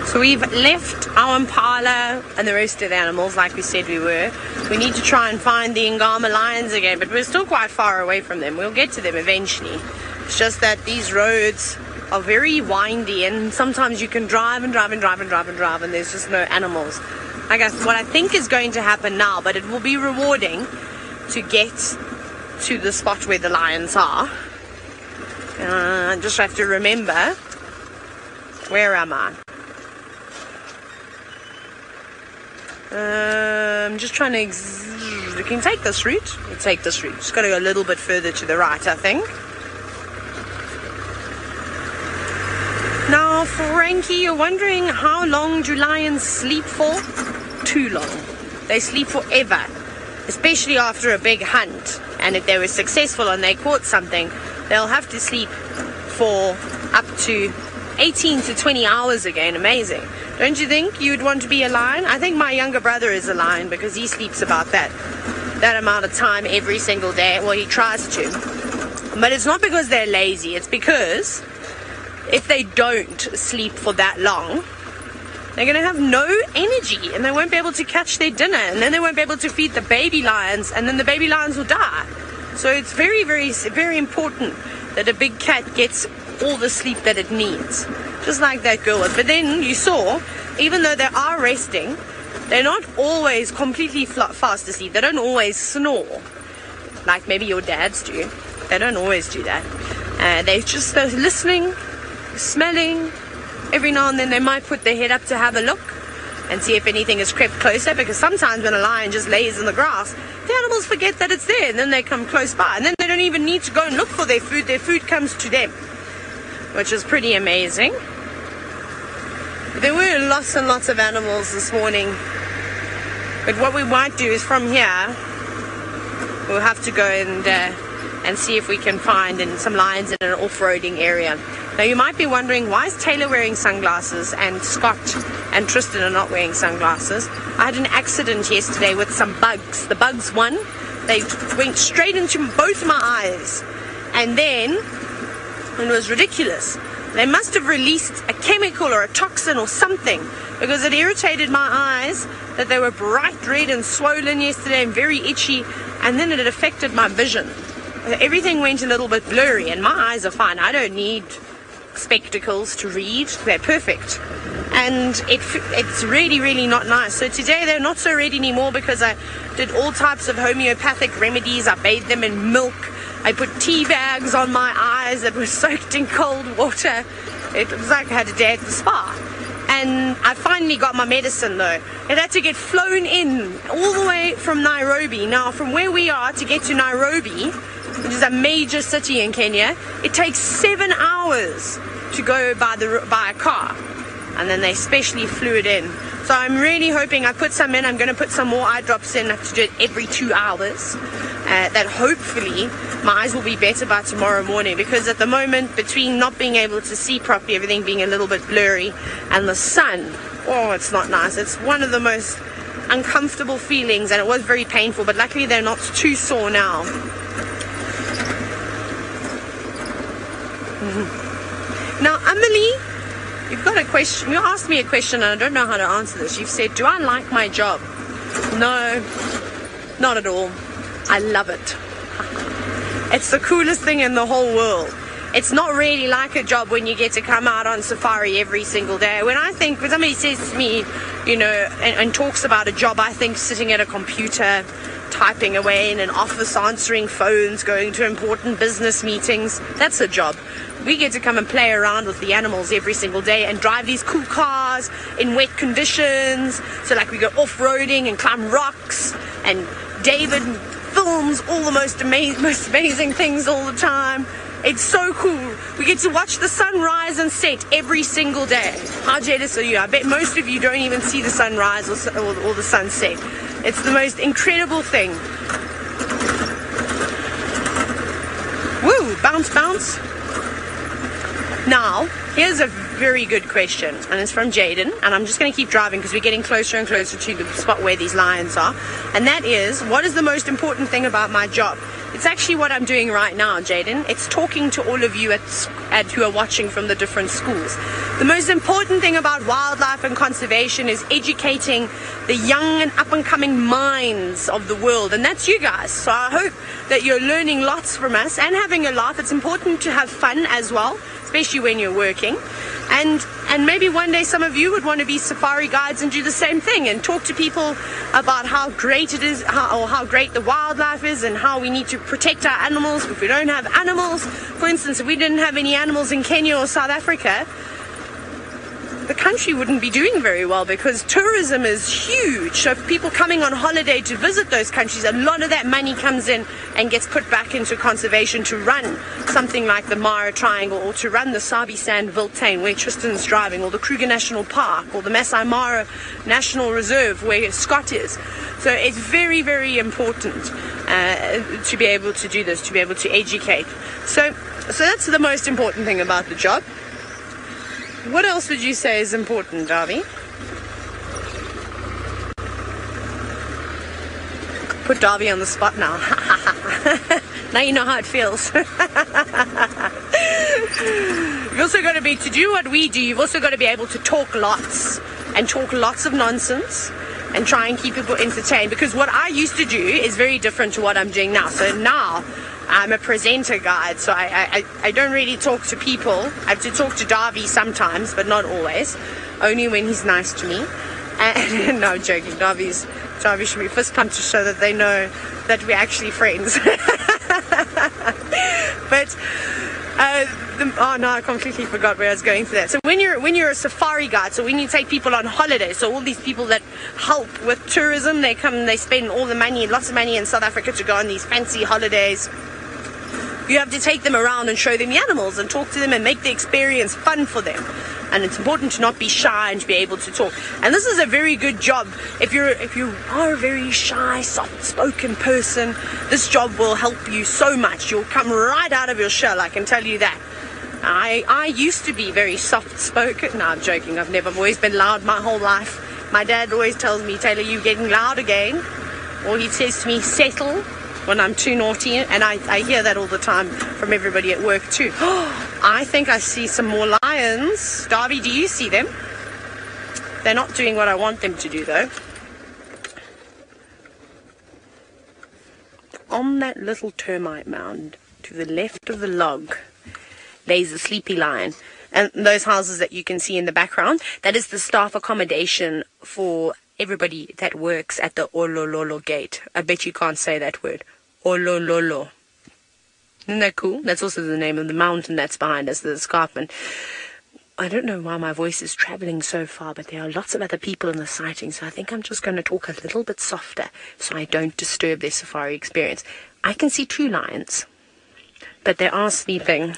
So we've left our Impala and the rest of the animals like we said we were. We need to try and find the Angama lions again, but we're still quite far away from them. We'll get to them eventually. It's just that these roads are very windy, and sometimes you can drive and drive and drive and drive and drive and there's just no animals. I guess what I think is going to happen now, but it will be rewarding to get to the spot where the lions are. I just have to remember, where am I? I'm just trying to we can take this route. We'll take this route. Just got to go a little bit further to the right, I think. Now, Frankie, you're wondering how long do lions sleep for? Too long. They sleep forever, especially after a big hunt. And if they were successful and they caught something, they'll have to sleep for up to 18 to 20 hours again. Amazing. Don't you think you'd want to be a lion? I think my younger brother is a lion because he sleeps about that amount of time every single day. Well, he tries to. But it's not because they're lazy. It's because if they don't sleep for that long, they're going to have no energy and they won't be able to catch their dinner, and then they won't be able to feed the baby lions, and then the baby lions will die. So it's very, very, very important that a big cat gets all the sleep that it needs, just like that girl was. But then you saw, even though they are resting, they're not always completely fast asleep. They don't always snore like maybe your dads do. They don't always do that. They're listening, smelling. Every now and then they might put their head up to have a look and see if anything has crept closer, because sometimes when a lion just lays in the grass, the animals forget that it's there, and then they come close by, and then they don't even need to go and look for their food comes to them, which is pretty amazing. There were lots and lots of animals this morning, but what we might do is from here we'll have to go and see if we can find some lions in an off-roading area. Now you might be wondering, why is Taylor wearing sunglasses and Scott and Tristan are not wearing sunglasses? I had an accident yesterday with some bugs. The bugs won. They went straight into both my eyes, and then it was ridiculous. They must have released a chemical or a toxin or something, because it irritated my eyes, that they were bright red and swollen yesterday and very itchy, and then it had affected my vision. Everything went a little bit blurry, and my eyes are fine. I don't need spectacles to read. They're perfect. And it's really, really not nice. So today they're not so red anymore, because I did all types of homeopathic remedies. I bathed them in milk. I put tea bags on my eyes that were soaked in cold water. It was like I had a day at the spa. And I finally got my medicine though. It had to get flown in all the way from Nairobi. Now from where we are to get to Nairobi, which is a major city in Kenya, it takes 7 hours to go by a car, and then they specially flew it in. So I'm really hoping, I put some in, I'm going to put some more eye drops in. I have to do it every 2 hours, that hopefully my eyes will be better by tomorrow morning, because at the moment, between not being able to see properly, everything being a little bit blurry, and the sun, oh, it's not nice. It's one of the most uncomfortable feelings, and it was very painful, but luckily they're not too sore now. Now, Emily, you've got a question. You asked me a question and I don't know how to answer this. You've said, do I like my job? No, not at all. I love it. It's the coolest thing in the whole world. It's not really like a job when you get to come out on safari every single day. When somebody says to me, you know, and talks about a job, I think sitting at a computer, typing away in an office, answering phones, going to important business meetings. That's a job. We get to come and play around with the animals every single day and drive these cool cars in wet conditions. So like we go off-roading and climb rocks, and David films all the most amazing things all the time. It's so cool. We get to watch the sun rise and set every single day. How jealous are you? I bet most of you don't even see the sunrise or the sunset. It's the most incredible thing. Woo, bounce, bounce. Now, here's a very good question, and it's from Jaden, and I'm just going to keep driving because we're getting closer and closer to the spot where these lions are, and that is, what is the most important thing about my job? It's actually what I'm doing right now, Jaden. It's talking to all of you who are watching from the different schools. The most important thing about wildlife and conservation is educating the young and up-and-coming minds of the world, and that's you guys. So I hope that you're learning lots from us and having a laugh. It's important to have fun as well, especially when you're working. And maybe one day some of you would want to be safari guides and do the same thing and talk to people about how great it is, how great the wildlife is, and how we need to protect our animals. If we don't have animals, for instance, if we didn't have any animals in Kenya or South Africa, the country wouldn't be doing very well, because tourism is huge. So if people coming on holiday to visit those countries, a lot of that money comes in and gets put back into conservation to run something like the Mara Triangle, or to run the Sabi Sand Wildtuin where Tristan's driving, or the Kruger National Park, or the Masai Mara National Reserve where Scott is. So it's very, very important to be able to do this, to be able to educate. So that's the most important thing about the job. What else would you say is important, Darby? Put Darby on the spot now. Now you know how it feels. It also got to be, to do what we do, you've also got to be able to talk lots of nonsense and try and keep people entertained, because what I used to do is very different to what I'm doing now. So now I'm a presenter guide, so I don't really talk to people. I have to talk to Darby sometimes, but not always, only when he's nice to me. And no, I'm joking. Darby should be fist pumped to show that they know that we're actually friends. But oh no, I completely forgot where I was going for that. So when you're a safari guide, so when you take people on holiday, so all these people that help with tourism, they come, they spend all the money, lots of money in South Africa to go on these fancy holidays. You have to take them around and show them the animals and talk to them and make the experience fun for them. And it's important to not be shy and to be able to talk. And this is a very good job. If you are a very shy, soft-spoken person, this job will help you so much. You'll come right out of your shell, I can tell you that. I used to be very soft-spoken. No, I'm joking. I've always been loud my whole life. My dad always tells me, Taylor, you're getting loud again. Or he says to me, settle, when I'm too naughty. And I hear that all the time from everybody at work too. I think I see some more lions. Darby, do you see them? They're not doing what I want them to do, though. On that little termite mound to the left of the log lays a sleepy lion. And those houses that you can see in the background, that is the staff accommodation for everybody that works at the Olololo gate. I bet you can't say that word. Olololo. Isn't that cool? That's also the name of the mountain that's behind us, the escarpment. I don't know why my voice is traveling so far, but there are lots of other people in the sighting, so I think I'm just going to talk a little bit softer so I don't disturb their safari experience. I can see 2 lions, but they are sleeping.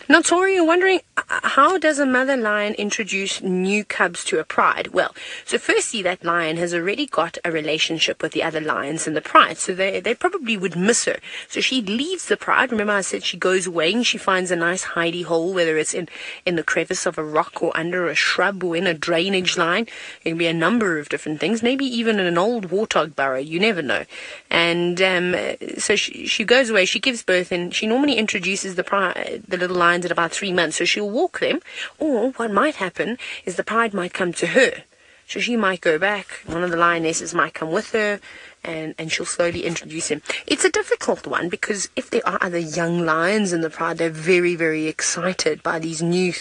Now, Tori, you're wondering, how does a mother lion introduce new cubs to a pride? Well, so firstly, that lion has already got a relationship with the other lions in the pride, so they probably would miss her. So she leaves the pride. Remember I said she goes away and she finds a nice hidey hole, whether it's in the crevice of a rock or under a shrub or in a drainage line. It can be a number of different things, maybe even in an old warthog burrow. You never know. And so she goes away, she gives birth, and she normally introduces the little lion at about 3 months, so she'll walk them, or what might happen is the pride might come to her, so she might go back, one of the lionesses might come with her, and she'll slowly introduce him. It's a difficult one, because if there are other young lions in the pride, they're very, very excited by these new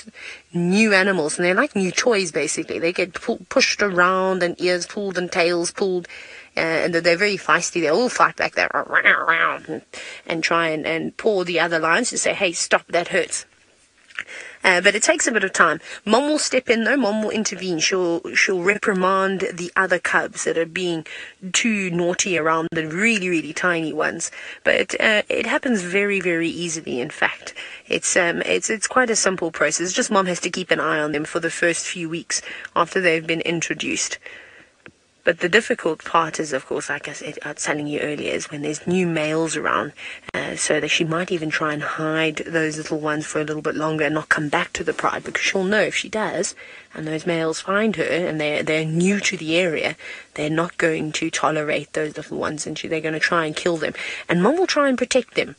animals, and they're like new toys, basically. They get pushed around, and ears pulled, and tails pulled, and they're very feisty. They all fight back there and try and paw the other lions to say, hey, stop, that hurts. But it takes a bit of time. Mom will step in, though. Mom will intervene. She'll reprimand the other cubs that are being too naughty around the really, really tiny ones. But it happens very, very easily, in fact. It's quite a simple process. Just Mom has to keep an eye on them for the first few weeks after they've been introduced. But the difficult part is, of course, like I was telling you earlier, is when there's new males around, so that she might even try and hide those little ones for a little bit longer and not come back to the pride, because she'll know if she does, and those males find her, and they're new to the area, they're not going to tolerate those little ones, and they're going to try and kill them. And Mom will try and protect them.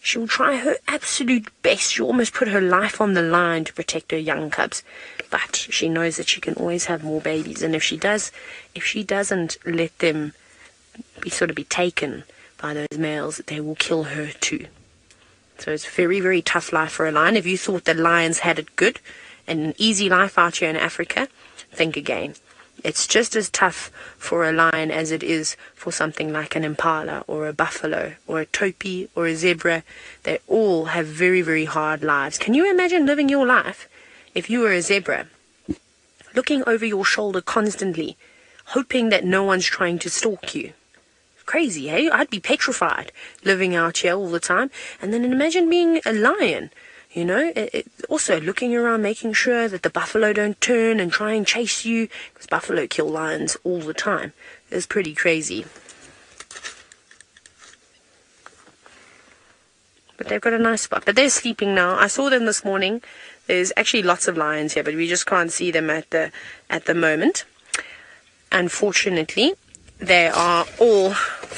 She will try her absolute best. She'll almost put her life on the line to protect her young cubs. But she knows that she can always have more babies. And if she doesn't let them be taken by those males, they will kill her too. So it's a very, very tough life for a lion. If you thought that lions had it good and an easy life out here in Africa, think again. It's just as tough for a lion as it is for something like an impala or a buffalo or a topi or a zebra. They all have very, very hard lives. Can you imagine living your life if you were a zebra, looking over your shoulder constantly, hoping that no one's trying to stalk you? Crazy, eh? I'd be petrified living out here all the time. And then imagine being a lion. You know, also looking around, making sure that the buffalo don't turn and try and chase you, because buffalo kill lions all the time. It's pretty crazy. But they've got a nice spot. But they're sleeping now. I saw them this morning. There's actually lots of lions here, but we just can't see them at the moment. Unfortunately, they are all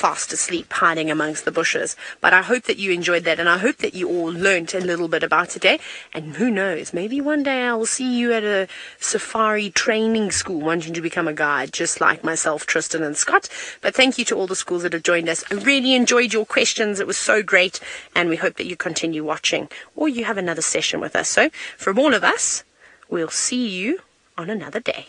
fast asleep, hiding amongst the bushes. But I hope that you enjoyed that, and I hope that you all learnt a little bit about today. And who knows, maybe one day I will see you at a safari training school wanting to become a guide, just like myself, Tristan and Scott. But thank you to all the schools that have joined us. I really enjoyed your questions. It was so great, and we hope that you continue watching or you have another session with us. So from all of us, we'll see you on another day.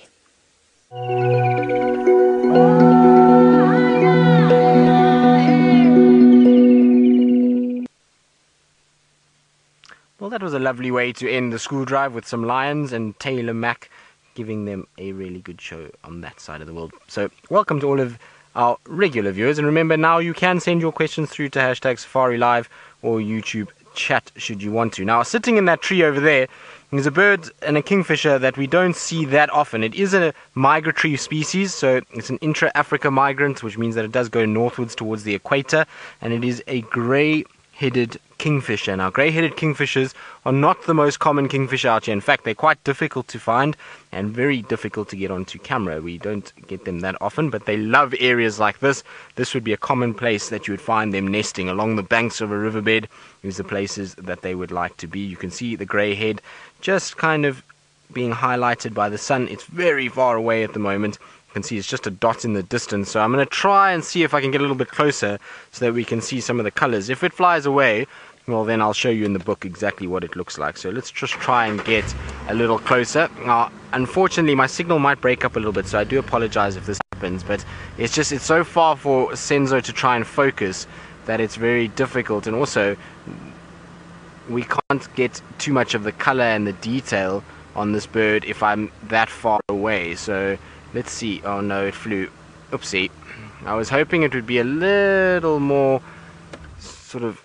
Well, that was a lovely way to end the school drive with some lions and Taylor Mac giving them a really good show on that side of the world. So welcome to all of our regular viewers, and remember, now you can send your questions through to hashtag Safari Live or YouTube chat should you want to. Now, sitting in that tree over there is a bird and a kingfisher that we don't see that often. It is a migratory species, so it's an intra-Africa migrant, which means that it does go northwards towards the equator, and it is a grey-headed kingfisher. Now, grey-headed kingfishers are not the most common kingfisher out here. In fact, they're quite difficult to find and very difficult to get onto camera. We don't get them that often, but they love areas like this. This would be a common place that you would find them nesting. Along the banks of a riverbed is the places that they would like to be. You can see the grey head just kind of being highlighted by the sun. It's very far away at the moment. You can see it's just a dot in the distance. So I'm going to try and see if I can get a little bit closer so that we can see some of the colors. If it flies away, well, then I'll show you in the book exactly what it looks like. So let's just try and get a little closer. Now, unfortunately, my signal might break up a little bit, so I do apologize if this happens, but it's so far for Senzo to try and focus that it's very difficult, and also we can't get too much of the color and the detail on this bird if I'm that far away. So let's see. Oh no, it flew. Oopsie. I was hoping it would be a little more sort of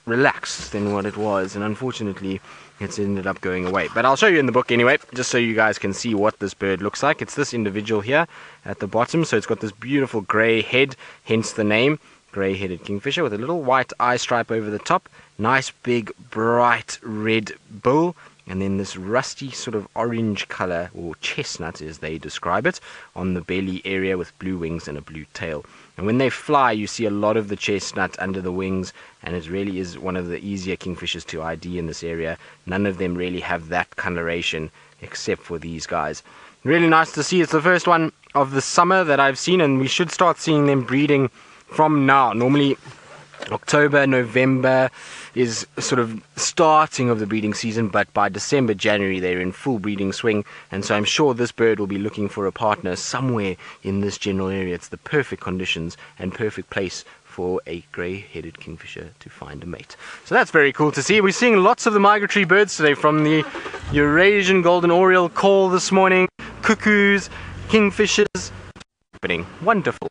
relaxed than what it was, and unfortunately it's ended up going away. But I'll show you in the book anyway, just so you guys can see what this bird looks like. It's this individual here at the bottom. So it's got this beautiful grey head, hence the name, grey-headed kingfisher, with a little white eye stripe over the top, nice big bright red bill, and then this rusty sort of orange color, or chestnut as they describe it, on the belly area with blue wings and a blue tail. And when they fly, you see a lot of the chestnut under the wings, and it really is one of the easier kingfishers to ID in this area. None of them really have that coloration except for these guys. Really nice to see. It's the first one of the summer that I've seen, and we should start seeing them breeding from now. Normally October, November is sort of starting of the breeding season, but by December, January they're in full breeding swing, and so I'm sure this bird will be looking for a partner somewhere in this general area. It's the perfect conditions and perfect place for a grey-headed kingfisher to find a mate. So that's very cool to see. We're seeing lots of the migratory birds today, from the Eurasian golden oriole call this morning, cuckoos, kingfishers. Wonderful.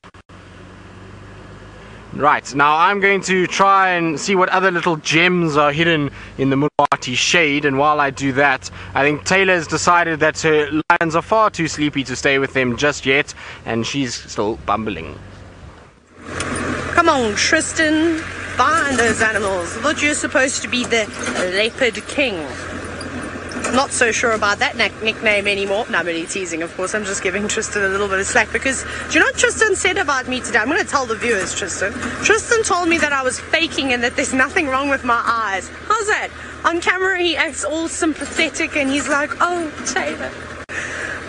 Right, now I'm going to try and see what other little gems are hidden in the Mulwati shade, and while I do that, I think Taylor has decided that her lions are far too sleepy to stay with them just yet, and she's still bumbling. Come on, Tristan, find those animals. I thought you were supposed to be the leopard king. Not so sure about that nickname anymore. No, I'm only teasing, of course. I'm just giving Tristan a little bit of slack, because do you know what Tristan said about me today? I'm going to tell the viewers, Tristan. Tristan told me that I was faking and that there's nothing wrong with my eyes. How's that? On camera, he acts all sympathetic and he's like, oh, Cheetah,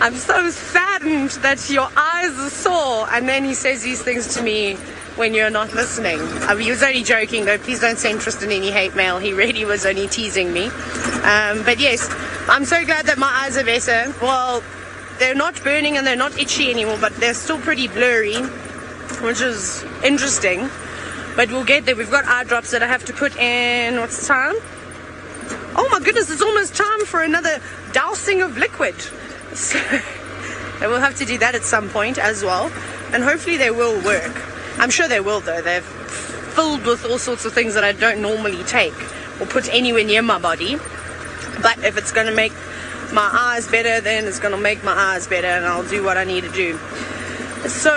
I'm so saddened that your eyes are sore. And then he says these things to me when you're not listening. He was only joking, though. Please don't send Tristan any hate mail. He really was only teasing me. But yes, I'm so glad that my eyes are better. Well, they're not burning and they're not itchy anymore, but they're still pretty blurry, which is interesting. But we'll get there. We've got eye drops that I have to put in. What's the time? Oh my goodness, it's almost time for another dousing of liquid. So we'll have to do that at some point as well. And hopefully they will work. I'm sure they will, though. They're filled with all sorts of things that I don't normally take or put anywhere near my body. But if it's going to make my eyes better, then it's going to make my eyes better, and I'll do what I need to do. So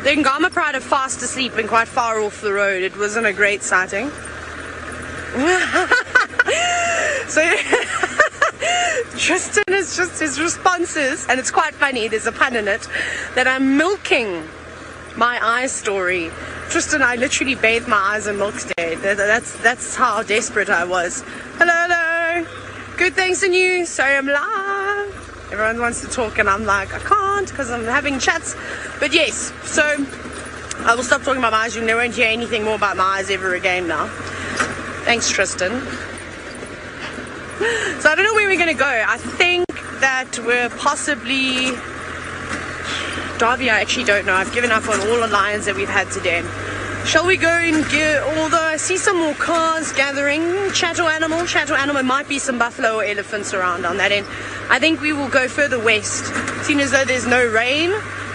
the Angama tried to fast asleep and quite far off the road. It wasn't a great sighting. So Tristan is just his responses, and it's quite funny, there's a pun in it, that I'm milking my eye story. Tristan, I literally bathed my eyes in milk today. That's how desperate I was. Hello, hello. Good, thanks and you. Sorry, I'm live. Everyone wants to talk and I'm like, I can't because I'm having chats. But yes, so I will stop talking about my eyes. You won't hear anything more about my eyes ever again now. Thanks, Tristan. So I don't know where we're going to go. I think that we're possibly... Darby, I actually don't know. I've given up on all the lions that we've had today. Shall we go and get... Although I see some more cars gathering. Chattel animal. It might be some buffalo or elephants around on that end. I think we will go further west, seeing as though there's no rain,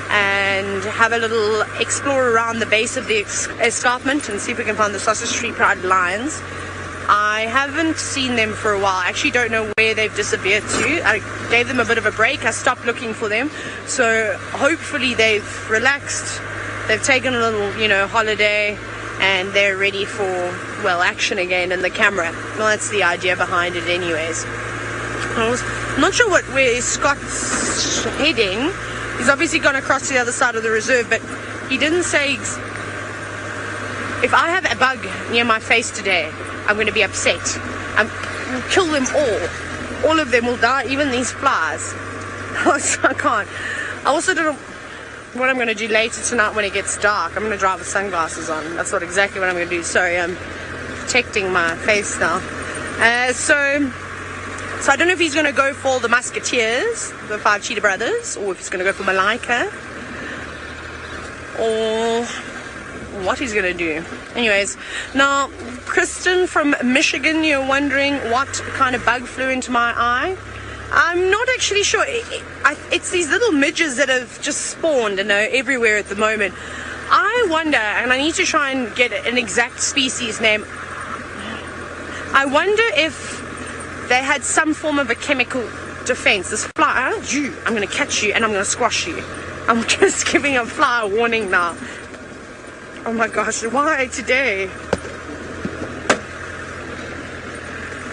and have a little explore around the base of the escarpment and see if we can find the Sausage Tree Pride lions. I haven't seen them for a while. I actually don't know where they've disappeared to. I gave them a bit of a break. I stopped looking for them. So hopefully they've relaxed. They've taken a little, holiday, and they're ready for, well, action again in the camera. Well, that's the idea behind it anyways. I'm not sure where Scott's heading. He's obviously gone across to the other side of the reserve, but he didn't say... If I have a bug near my face today, I'm going to be upset. I'll kill them all. All of them will die, even these flies. So I can't. I also don't know what I'm going to do later tonight when it gets dark. I'm going to drive with sunglasses on. That's exactly what I'm going to do. Sorry, I'm protecting my face now. So I don't know if he's going to go for the Musketeers, the 5 Cheetah brothers, or if he's going to go for Malika, or what he's going to do. Anyways, now, Kristen from Michigan, you're wondering what kind of bug flew into my eye. I'm not actually sure. It's these little midges that have just spawned and are everywhere at the moment. I wonder, and I need to try and get an exact species name. I wonder if they had some form of a chemical defense. This fly, I'm going to catch you and I'm going to squash you. I'm just giving a fly a warning now. Oh my gosh, why today?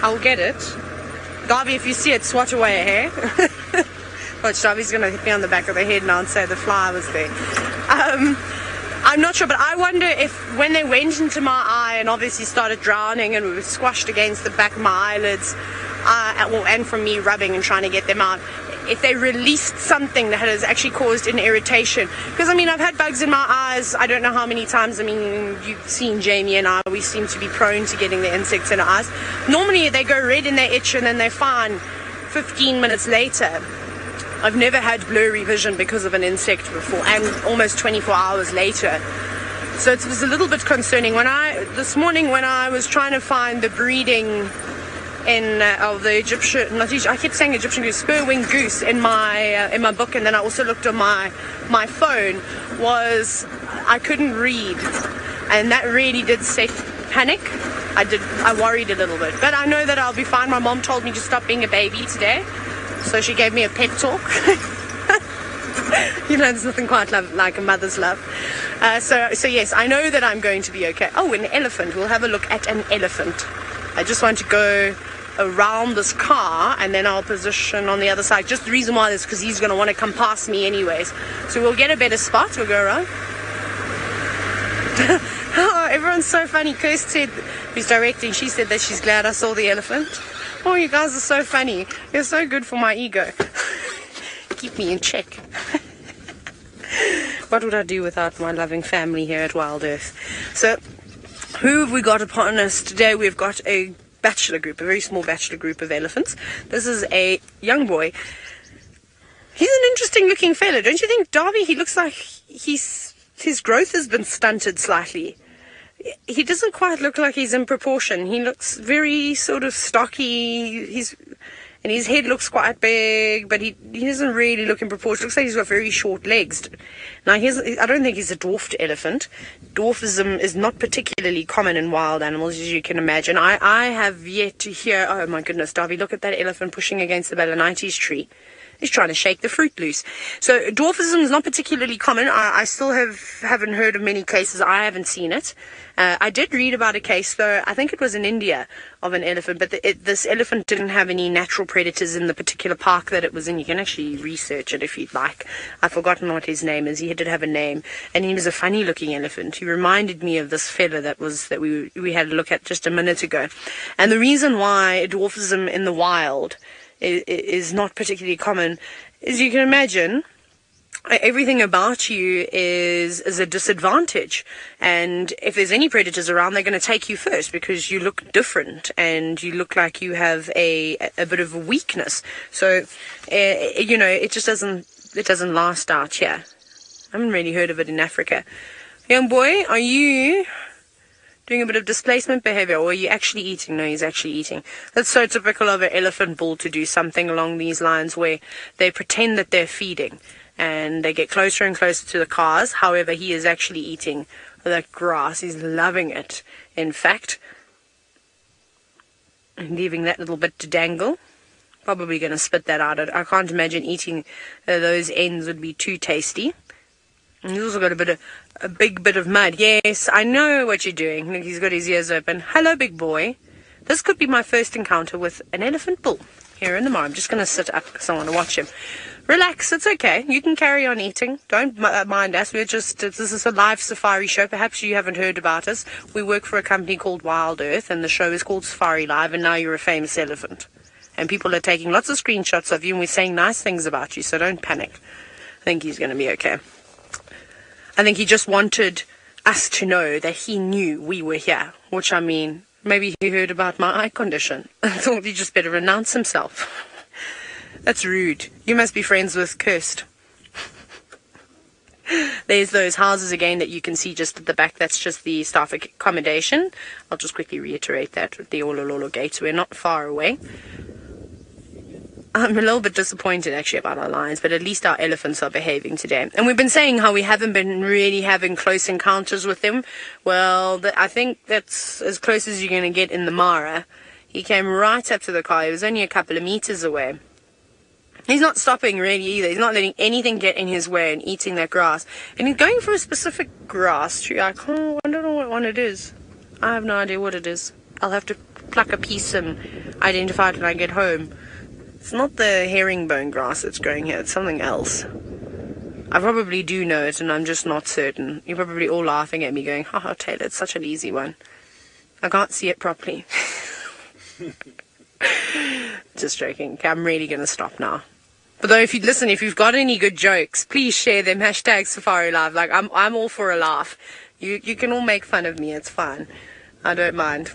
I'll get it. Darby, if you see it, swat away, hey? Watch, Darby's going to hit me on the back of the head now and say the fly was there. I'm not sure, but I wonder if when they went into my eye and obviously started drowning and were squashed against the back of my eyelids, and from me rubbing and trying to get them out, if they released something that has actually caused an irritation. Because, I've had bugs in my eyes, I don't know how many times. You've seen Jamie and I, we seem to be prone to getting the insects in our eyes. Normally, they go red and they itch and then they're fine 15 minutes later. I've never had blurry vision because of an insect before, and almost 24 hours later. So it was a little bit concerning. This morning when I was trying to find the breeding of the Egyptian, I keep saying Egyptian goose, spur-winged goose in my book, and then I also looked on my phone, I couldn't read, and that really did set panic. I worried a little bit, but I know that I'll be fine. My mom told me to stop being a baby today, so she gave me a pep talk. There's nothing quite like a mother's love. So yes, I know that I'm going to be okay. Oh, an elephant. We'll have a look at an elephant. I just want to go around this car and then I'll position on the other side. Just the reason why is because he's going to want to come past me anyways. So we'll get a better spot. We'll go around. Oh, everyone's so funny. Kirst said, who's directing, she said that she's glad I saw the elephant. Oh, you guys are so funny. You're so good for my ego. Keep me in check. What would I do without my loving family here at Wild Earth? So, who have we got upon us today? We've got a bachelor group, a very small bachelor group of elephants. This is a young boy. He's an interesting looking fella, don't you think, Darby? He looks like his growth has been stunted slightly. He doesn't quite look like he's in proportion. He looks very sort of stocky. And his head looks quite big, but he doesn't really look in proportion. Looks like he's got very short legs. Now, I don't think he's a dwarfed elephant. Dwarfism is not particularly common in wild animals, as you can imagine. I have yet to hear... Oh, my goodness, Darby, look at that elephant pushing against the Balanites tree. He's trying to shake the fruit loose. So dwarfism is not particularly common. I still haven't heard of many cases. I haven't seen it. I did read about a case, though, I think it was in India, of an elephant, but this elephant didn't have any natural predators in the particular park that it was in. You can actually research it if you'd like. I've forgotten what his name is. He did have a name, and he was a funny-looking elephant. He reminded me of this fella that we had a look at just a minute ago. And the reason why dwarfism in the wild is not particularly common is, you can imagine, everything about you is a disadvantage, and if there's any predators around, they're going to take you first because you look different and you look like you have a bit of a weakness. So it just doesn't last out here. I haven't really heard of it in Africa. Young boy, are you doing a bit of displacement behavior, or are you actually eating? No, he's actually eating. That's so typical of an elephant bull to do something along these lines, where they pretend that they're feeding and they get closer and closer to the cars. However, he is actually eating that grass. He's loving it, in fact. And leaving that little bit to dangle. Probably going to spit that out. I can't imagine eating those ends would be too tasty. And he's also got a big bit of mud. Yes, I know what you're doing. Look, he's got his ears open. Hello, big boy. This could be my first encounter with an elephant bull here in the Mar. I'm just going to sit up because I want to watch him. Relax, it's okay. You can carry on eating. Don't mind us. This is a live safari show. Perhaps you haven't heard about us. We work for a company called Wild Earth, and the show is called Safari Live, and now you're a famous elephant. And people are taking lots of screenshots of you, and we're saying nice things about you, so don't panic. I think he's going to be okay. I think he just wanted us to know that he knew we were here, which, I mean, maybe he heard about my eye condition and thought he just better announce himself. That's rude. You must be friends with Kirst. There's those houses again that you can see just at the back. That's just the staff accommodation. I'll just quickly reiterate that with the Olololo gate. We're not far away. I'm a little bit disappointed actually about our lions, but at least our elephants are behaving today. And we've been saying how we haven't been really having close encounters with them. Well, I think that's as close as you're going to get in the Mara. He came right up to the car. He was only a couple of meters away. He's not stopping really either. He's not letting anything get in his way and eating that grass. And he's going for a specific grass tree. I don't know what one it is. I have no idea what it is. I'll have to pluck a piece and identify it when I get home. It's not the herringbone grass that's growing here. It's something else. I probably do know it, and I'm just not certain. You're probably all laughing at me going, haha, Taylor, it's such an easy one. I can't see it properly. Just joking. Okay, I'm really going to stop now. But though, if you've got any good jokes, please share them. Hashtag Safari Live. Like, I'm all for a laugh. You can all make fun of me. It's fine. I don't mind.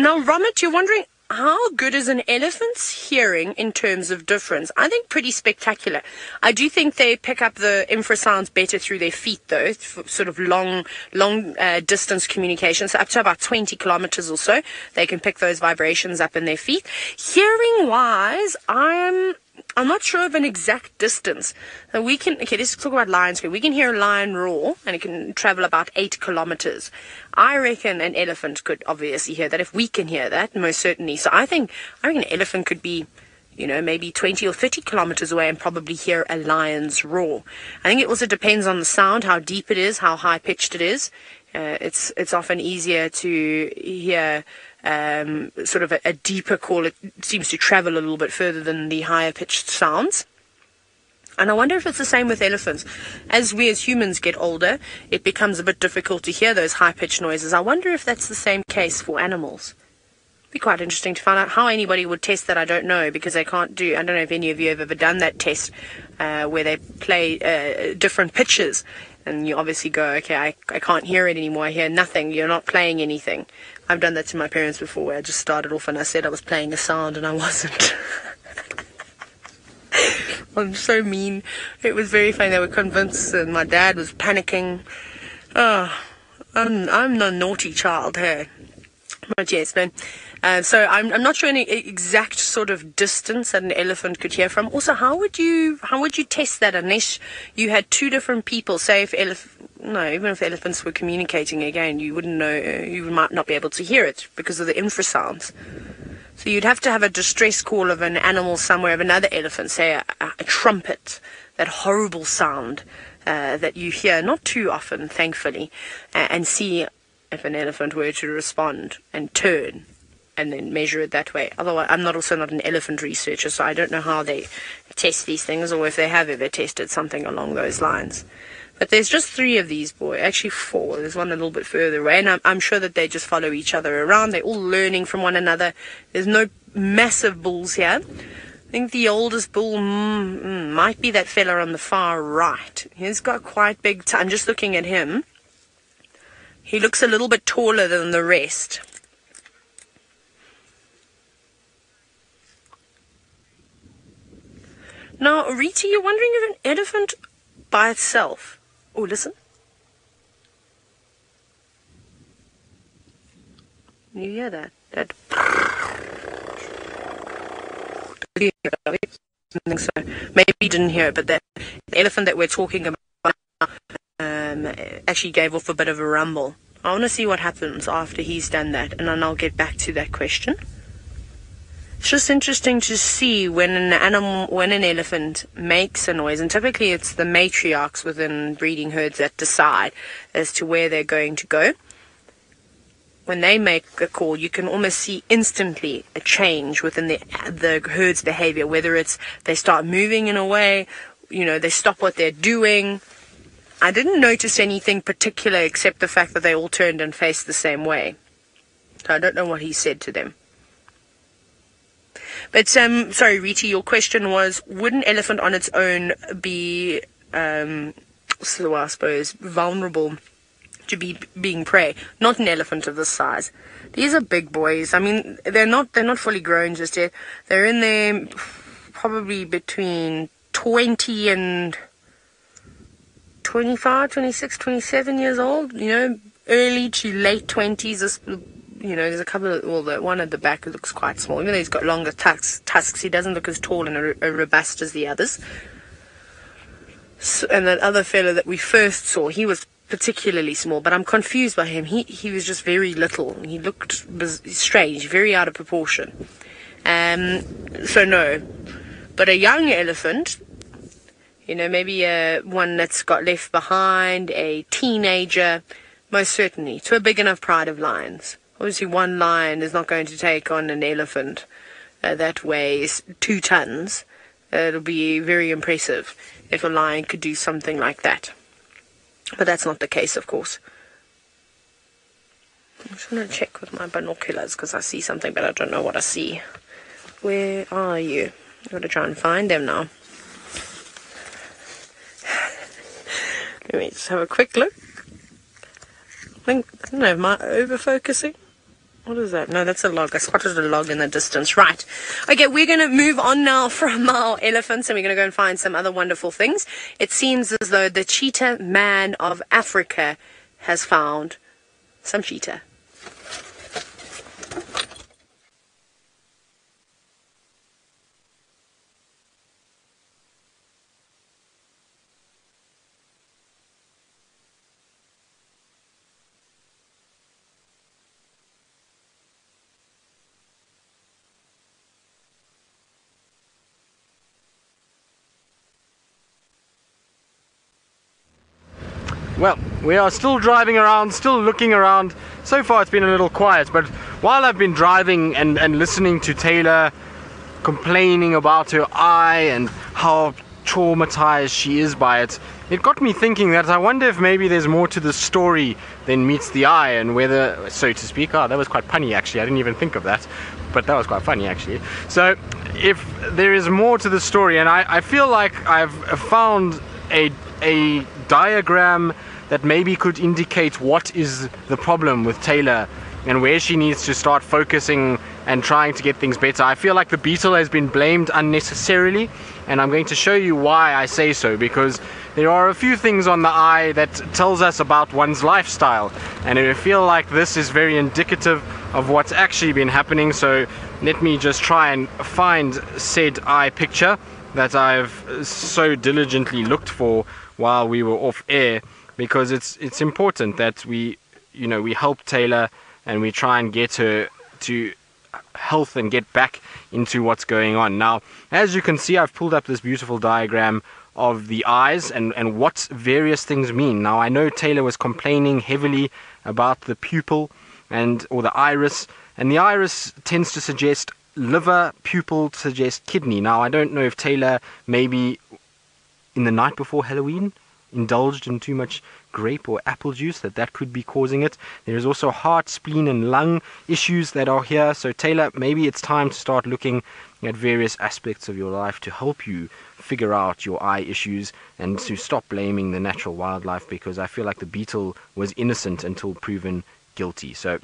Now, Romit, you're wondering, how good is an elephant's hearing in terms of difference? I think pretty spectacular. I do think they pick up the infrasounds better through their feet, though, sort of long distance communication. So up to about 20 kilometers or so, they can pick those vibrations up in their feet. Hearing-wise, I'm not sure of an exact distance. Let's talk about lions. We can hear a lion roar, and it can travel about 8 kilometers. I reckon an elephant could obviously hear that. If we can hear that, most certainly. So I reckon an elephant could be, maybe 20 or 30 kilometers away and probably hear a lion's roar. I think it also depends on the sound, how deep it is, how high pitched it is. It's often easier to hear sort of a deeper call. It seems to travel a little bit further than the higher pitched sounds. And I wonder if it's the same with elephants. As we as humans get older, it becomes a bit difficult to hear those high-pitched noises. I wonder if that's the same case for animals. It'd be quite interesting to find out how anybody would test that. I don't know, because they can't do... I don't know if any of you have ever done that test where they play different pitches. And you obviously go, okay, I can't hear it anymore. I hear nothing. You're not playing anything. I've done that to my parents before, where I just started off and I said I was playing a sound and I wasn't. I'm so mean. It was very funny. They were convinced, and my dad was panicking. Oh, I'm the naughty child here. But yes, man. So I'm not sure any exact sort of distance that an elephant could hear from. Also, how would you test that unless you had two different people? Say if even if elephants were communicating again, you wouldn't know. You might not be able to hear it because of the infrasounds. So you'd have to have a distress call of an animal somewhere, of another elephant, say a trumpet, that horrible sound that you hear not too often, thankfully, and see if an elephant were to respond and turn, and then measure it that way. Otherwise, I'm also not an elephant researcher, so I don't know how they test these things or if they have ever tested something along those lines. But there's just 3 of these boys, actually 4. There's one a little bit further away, and I'm sure that they just follow each other around. They're all learning from one another. There's no massive bulls here. I think the oldest bull might be that fella on the far right. He's got quite big I'm just looking at him. He looks a little bit taller than the rest. Now, Rita, you're wondering if an elephant by itself... Oh, listen. Can you hear that? I think so. Maybe you didn't hear it, but the elephant that we're talking about actually gave off a bit of a rumble. I want to see what happens after he's done that, and then I'll get back to that question. It's just interesting to see when an elephant makes a noise, and typically it's the matriarchs within breeding herds that decide as to where they're going to go. When they make a call, you can almost see instantly a change within the herd's behavior, whether it's they start moving in a way, they stop what they're doing. I didn't notice anything particular except the fact that they all turned and faced the same way. So I don't know what he said to them. But, sorry, Rita, your question was, would an elephant on its own be, I suppose, vulnerable to being prey? Not an elephant of this size. These are big boys. I mean, they're not fully grown just yet. They're in there probably between 20 and 25, 26, 27 years old, early to late 20s. There's a couple the one at the back looks quite small. Even though he's got longer tusks, he doesn't look as tall and robust as the others. So, and that other fella that we first saw, he was particularly small, but I'm confused by him. He was just very little. He looked strange, very out of proportion. So no. But a young elephant, maybe one that's got left behind, a teenager, most certainly, to a big enough pride of lions. Obviously, one lion is not going to take on an elephant that weighs 2 tons. It'll be very impressive if a lion could do something like that. But that's not the case, of course. I'm just going to check with my binoculars because I see something, but I don't know what I see. Where are you? I've got to try and find them now. Let me just have a quick look. I don't know, am I over-focusing? What is that? No, that's a log. I spotted a log in the distance. Right. Okay, we're going to move on now from our elephants, and we're going to go and find some other wonderful things. It seems as though the cheetah man of Africa has found some cheetah. Well, we are still driving around, still looking around. So far it's been a little quiet, but while I've been driving and listening to Taylor complaining about her eye and how traumatized she is by it, it got me thinking that I wonder if maybe there's more to the story than meets the eye, and whether, so to speak. Oh, that was quite punny actually, I didn't even think of that, but that was quite funny actually. So if there is more to the story, and I feel like I've found a diagram that maybe could indicate what is the problem with Taylor and where she needs to start focusing and trying to get things better. I feel like the beetle has been blamed unnecessarily, and I'm going to show you why I say so, because there are a few things on the eye that tells us about one's lifestyle, and I feel like this is very indicative of what's actually been happening. So let me just try and find said eye picture that I've so diligently looked for while we were off air, because it's important that we help Taylor and we try and get her to health and get back into what's going on. Now, as you can see, I've pulled up this beautiful diagram of the eyes and what various things mean. Now, I know Taylor was complaining heavily about the pupil or the iris, and the iris tends to suggest liver, pupil suggests kidney. Now, I don't know if Taylor maybe in the night before Halloween indulged in too much grape or apple juice, that could be causing it. There is also heart, spleen and lung issues that are here. So Taylor, maybe it's time to start looking at various aspects of your life to help you figure out your eye issues and to stop blaming the natural wildlife, because I feel like the beetle was innocent until proven guilty. So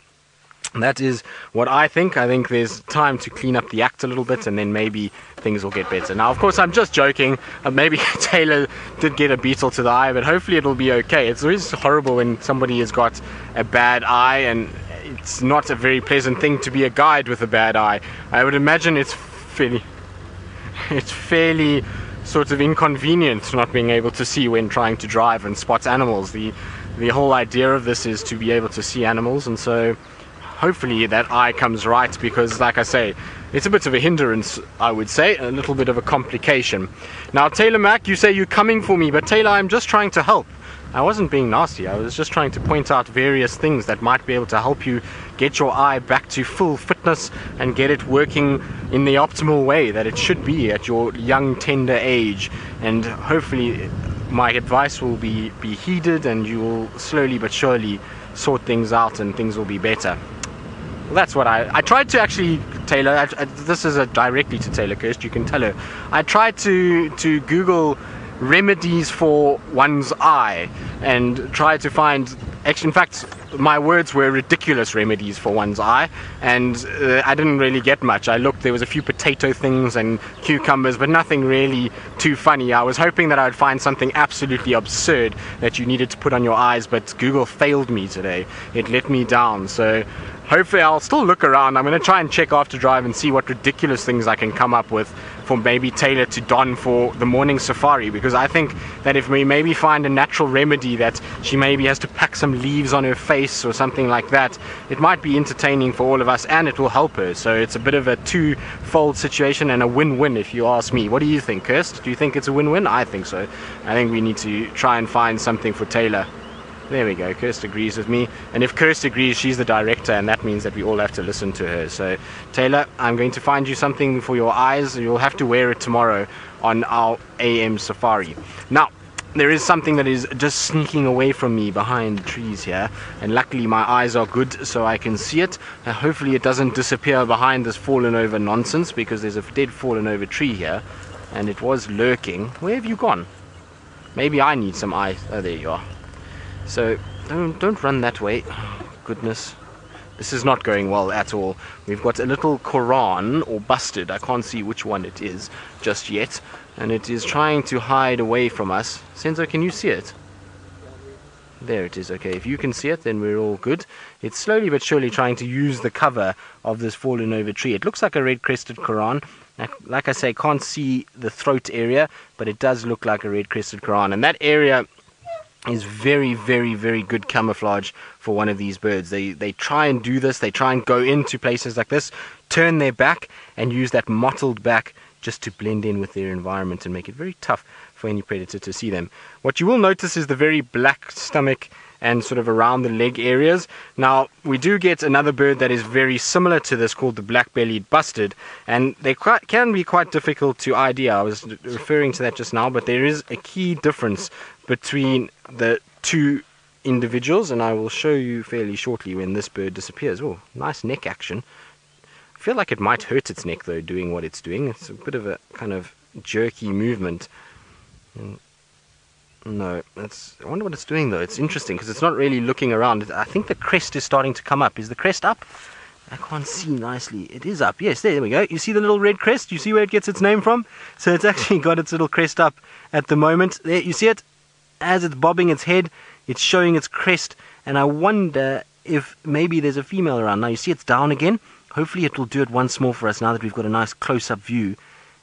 that is what I think. I think there's time to clean up the act a little bit, and then maybe things will get better. Now, of course, I'm just joking. Maybe Taylor did get a beetle to the eye, but hopefully it'll be okay. It's always horrible when somebody has got a bad eye, and it's not a very pleasant thing to be a guide with a bad eye. I would imagine it's fairly sort of inconvenient not being able to see when trying to drive and spot animals. The whole idea of this is to be able to see animals, and so hopefully that eye comes right, because like I say, it's a bit of a hindrance, I would say, a little bit of a complication. Now, Taylor Mac, you say you're coming for me, but Taylor, I'm just trying to help. I wasn't being nasty. I was just trying to point out various things that might be able to help you get your eye back to full fitness and get it working in the optimal way that it should be at your young, tender age. And hopefully my advice will be heeded, and you will slowly but surely sort things out and things will be better. Well, that's what I tried to actually, Taylor, this is directly to Taylor Kirst, you can tell her. I tried to Google remedies for one's eye and try to find, actually, in fact, my words were ridiculous remedies for one's eye, and I didn't really get much. I looked, there was a few potato things and cucumbers, but nothing really too funny. I was hoping that I would find something absolutely absurd that you needed to put on your eyes, but Google failed me today. It let me down. So hopefully I'll still look around. I'm going to try and check after drive and see what ridiculous things I can come up with for maybe Taylor to don for the morning safari, because I think that if we maybe find a natural remedy that she maybe has to pack some leaves on her face or something like that, it might be entertaining for all of us and it will help her. So it's a bit of a two-fold situation and a win-win, if you ask me. What do you think, Kirst? Do you think it's a win-win? I think so. I think we need to try and find something for Taylor. There we go, Kirst agrees with me, and if Kirst agrees, she's the director, and that means that we all have to listen to her. So Taylor, I'm going to find you something for your eyes. You'll have to wear it tomorrow on our AM safari. Now, there is something that is just sneaking away from me behind the trees here, and luckily my eyes are good so I can see it. Hopefully it doesn't disappear behind this fallen over nonsense, because there's a dead fallen over tree here and it was lurking. Where have you gone? Maybe I need some eyes. Oh, there you are. So don't run that way. Oh, goodness, this is not going well at all. We've got a little Quran or bustard, I can't see which one it is just yet, and it is trying to hide away from us. Senzo, can you see it? There it is. Okay, if you can see it, then we're all good. It's slowly but surely trying to use the cover of this fallen over tree. It looks like a red-crested Quran. Like I say, can't see the throat area, but it does look like a red-crested Quran, and that area is very, very, very good camouflage for one of these birds. They try and do this. They try and go into places like this, turn their back and use that mottled back just to blend in with their environment and make it very tough for any predator to see them. What you will notice is the very black stomach and sort of around the leg areas. Now, we do get another bird that is very similar to this called the black-bellied bustard, and they can be quite difficult to ID. I was referring to that just now, but there is a key difference between the two individuals, and I will show you fairly shortly when this bird disappears. Oh, nice neck action. I feel like it might hurt its neck though, doing what it's doing. It's a bit of a kind of jerky movement. And No, I wonder what it's doing though. It's interesting because it's not really looking around. I think the crest is starting to come up. Is the crest up? I can't see nicely. It is up. Yes, there we go. You see the little red crest? You see where it gets its name from? So it's actually got its little crest up at the moment. There, you see it? As it's bobbing its head, it's showing its crest. And I wonder if maybe there's a female around. Now you see it's down again. Hopefully it will do it once more for us now that we've got a nice close-up view.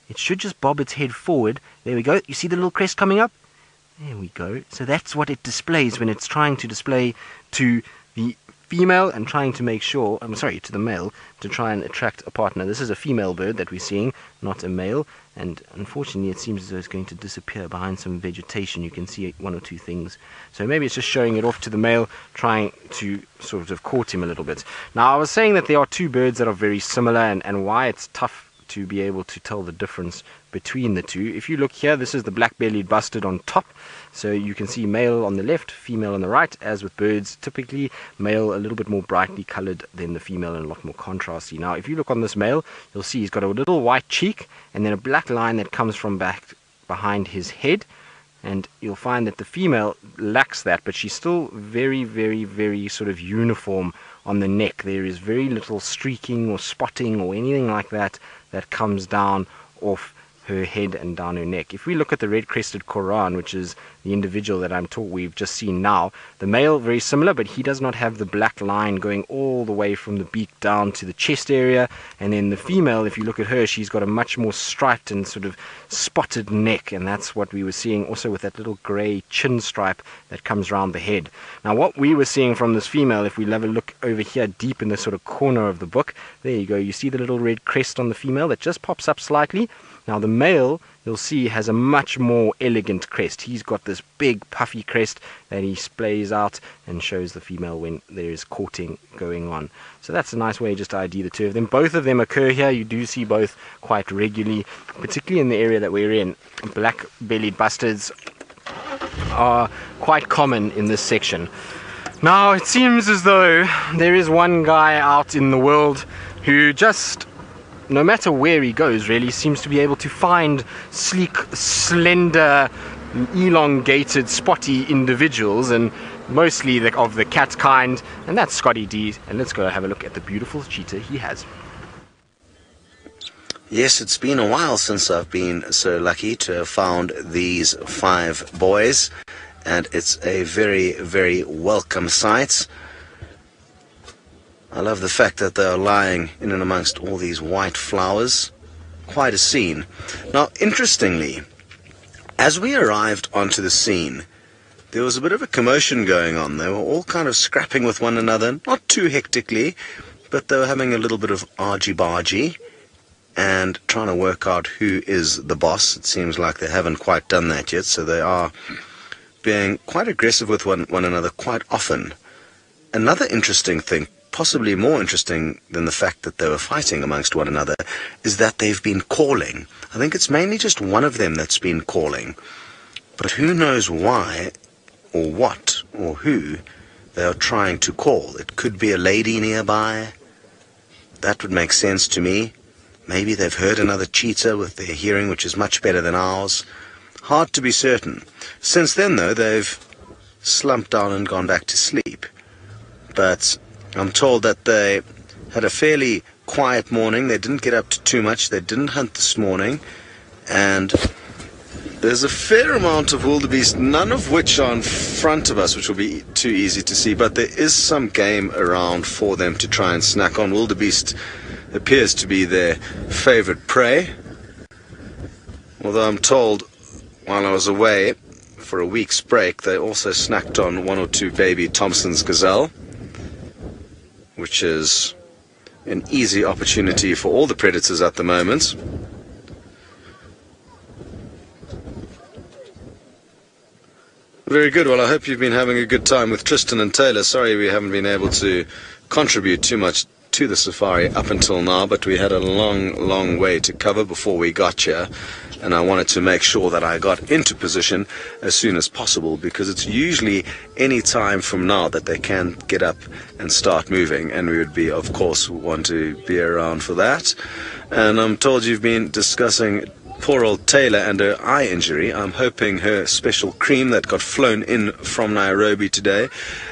It should just bob its head forward. There we go. You see the little crest coming up? There we go. So that's what it displays when it's trying to display to the female and trying to make sure, to the male, to try and attract a partner. This is a female bird that we're seeing, not a male, and unfortunately it seems as though it's going to disappear behind some vegetation. You can see one or two things. So maybe it's just showing it off to the male, trying to sort of court him a little bit. Now I was saying that there are two birds that are very similar, and why it's tough to be able to tell the difference between the two. If you look here, this is the black-bellied bustard on top. So you can see male on the left, female on the right. As with birds, typically male a little bit more brightly colored than the female and a lot more contrasty. Now if you look on this male, you'll see he's got a little white cheek and then a black line that comes from back behind his head. And you'll find that the female lacks that, but she's still very, very, very sort of uniform on the neck. There is very little streaking or spotting or anything like that that comes down off her head and down her neck. If we look at the red-crested Koran, which is the individual that we've just seen now, the male very similar, but he does not have the black line going all the way from the beak down to the chest area. And then the female, if you look at her, she's got a much more striped and sort of spotted neck, and that's what we were seeing also with that little grey chin stripe that comes around the head. Now what we were seeing from this female, if we have a look over here deep in the sort of corner of the book, there you go, you see the little red crest on the female that just pops up slightly. Now the male, you'll see, has a much more elegant crest. He's got this big puffy crest that he splays out and shows the female when there is courting going on. So that's a nice way just to ID the two of them. Both of them occur here. You do see both quite regularly, particularly in the area that we're in. Black-bellied bustards are quite common in this section. Now it seems as though there is one guy out in the world who just, no matter where he goes, really seems to be able to find sleek, slender, elongated, spotty individuals, and mostly of the cat kind, and that's Scotty D. And let's go have a look at the beautiful cheetah he has. Yes, it's been a while since I've been so lucky to have found these 5 boys, and it's a very, very welcome sight. I love the fact that they are lying in and amongst all these white flowers. Quite a scene. Now, interestingly, as we arrived onto the scene, there was a bit of a commotion going on. They were all kind of scrapping with one another, not too hectically, but they were having a little bit of argy-bargy and trying to work out who is the boss. It seems like they haven't quite done that yet, so they are being quite aggressive with one another quite often. Another interesting thing, possibly more interesting than the fact that they were fighting amongst one another, is that they've been calling. I think it's mainly just one of them that's been calling. But who knows why, or what, or who they are trying to call. It could be a lady nearby. That would make sense to me. Maybe they've heard another cheetah with their hearing, which is much better than ours. Hard to be certain. Since then, though, they've slumped down and gone back to sleep. But I'm told that they had a fairly quiet morning. They didn't get up to too much. They didn't hunt this morning. And there's a fair amount of wildebeest, none of which are in front of us, which will be too easy to see. But there is some game around for them to try and snack on. Wildebeest appears to be their favorite prey. Although I'm told, while I was away for a week's break, they also snacked on 1 or 2 baby Thompson's gazelle, which is an easy opportunity for all the predators at the moment. Very good. Well, I hope you've been having a good time with Tristan and Taylor. Sorry we haven't been able to contribute too much to the safari up until now, but we had a long way to cover before we got here, and I wanted to make sure that I got into position as soon as possible, because it's usually any time from now that they can get up and start moving, and we would be, of course, want to be around for that. And I'm told you've been discussing poor old Taylor and her eye injury. I'm hoping her special cream that got flown in from Nairobi today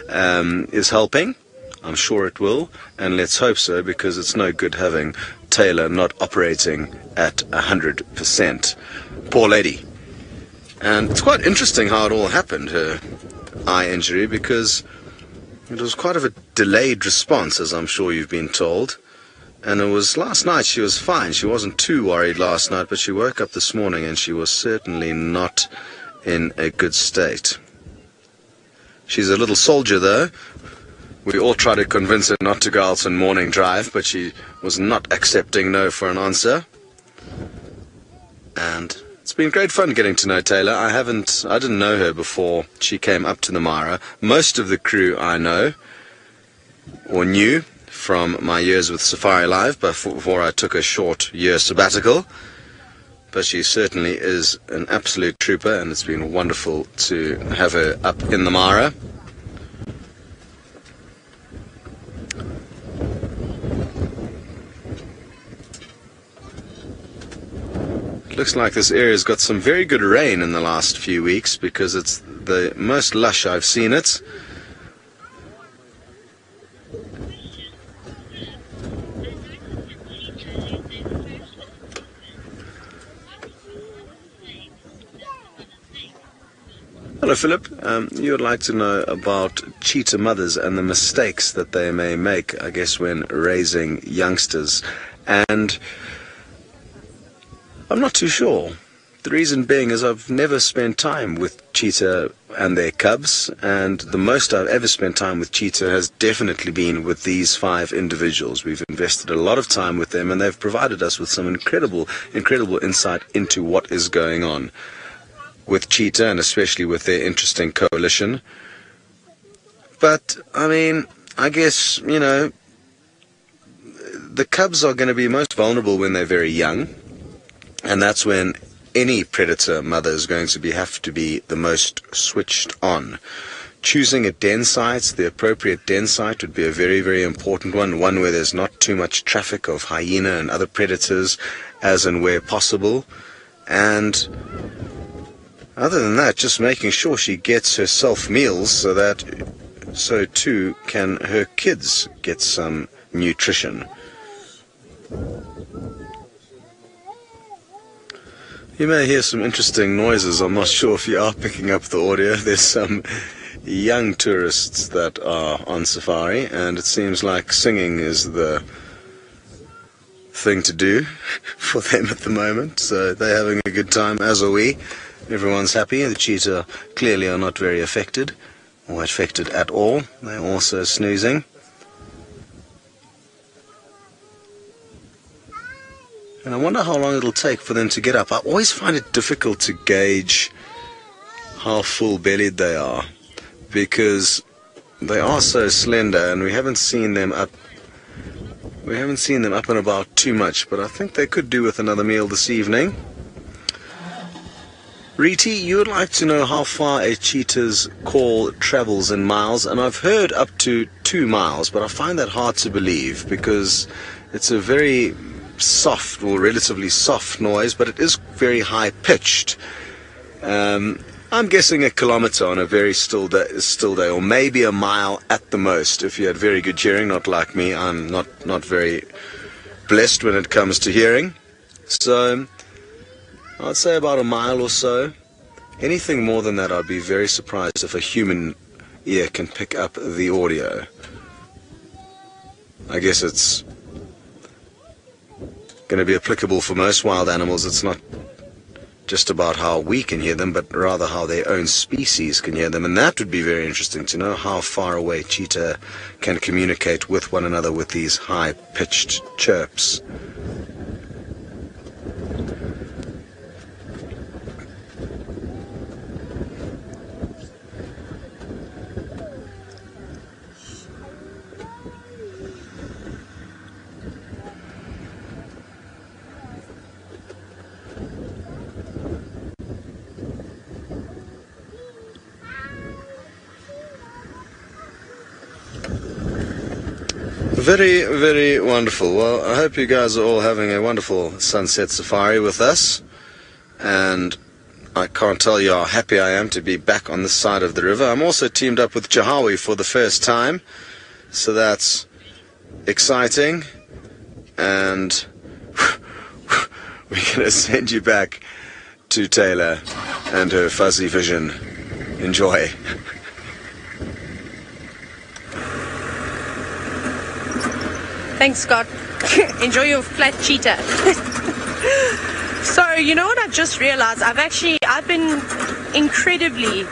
is helping. I'm sure it will, and let's hope so, because it's no good having Taylor not operating at 100%. Poor lady. And it's quite interesting how it all happened, her eye injury, because it was quite of a delayed response, as I'm sure you've been told. And it was last night she was fine. She wasn't too worried last night, but she woke up this morning and she was certainly not in a good state. She's a little soldier, though. We all tried to convince her not to go out on morning drive, but she was not accepting no for an answer. And it's been great fun getting to know Taylor. I didn't know her before she came up to the Mara. Most of the crew I know, or knew, from my years with Safari Live, before I took a short year sabbatical. But she certainly is an absolute trooper, and it's been wonderful to have her up in the Mara. Looks like this area's got some very good rain in the last few weeks, because it's the most lush I've seen it. Hello, Philip. You would like to know about cheetah mothers and the mistakes that they may make, I guess, when raising youngsters. And I'm not too sure. The reason being is I've never spent time with cheetah and their cubs, and the most I've ever spent time with cheetah has definitely been with these 5 individuals. We've invested a lot of time with them, and they've provided us with some incredible insight into what is going on with cheetah, and especially with their interesting coalition. But, I mean, I guess, you know, the cubs are going to be most vulnerable when they're very young. And that's when any predator mother is going to have to be the most switched on. Choosing a den site, the appropriate den site, would be a very, very important one where there's not too much traffic of hyena and other predators, as and where possible. And other than that, just making sure she gets herself meals, so too can her kids get some nutrition. You may hear some interesting noises. I'm not sure if you are picking up the audio. There's some young tourists that are on safari, and it seems like singing is the thing to do for them at the moment. So they're having a good time, as are we. Everyone's happy. The cheetah clearly are not very affected, or affected at all. They're also snoozing. And I wonder how long it'll take for them to get up. I always find it difficult to gauge how full-bellied they are, because they are so slender, and we haven't seen them up and about too much. But I think they could do with another meal this evening. Riti, you would like to know how far a cheetah's call travels in miles, and I've heard up to 2 miles, but I find that hard to believe, because it's a very soft, or relatively soft noise, but it is very high pitched. I'm guessing 1 kilometer on a very still day, or maybe a mile at the most if you had very good hearing. Not like me, I'm not very blessed when it comes to hearing. So I'd say about a mile or so. Anything more than that, I'd be very surprised if a human ear can pick up the audio. I guess it's going to be applicable for most wild animals. It's not just about how we can hear them, but rather how their own species can hear them. And that would be very interesting to know, how far away cheetah can communicate with one another with these high-pitched chirps. Very, very wonderful. Well, I hope you guys are all having a wonderful sunset safari with us. and I can't tell you how happy I am to be back on this side of the river. I'm also teamed up with Jahawi for the first time, so that's exciting, and we're going to send you back to Taylor and her fuzzy vision. Enjoy. Thanks, Scott. Enjoy your flat cheetah. So, you know what I just realized? I've been incredibly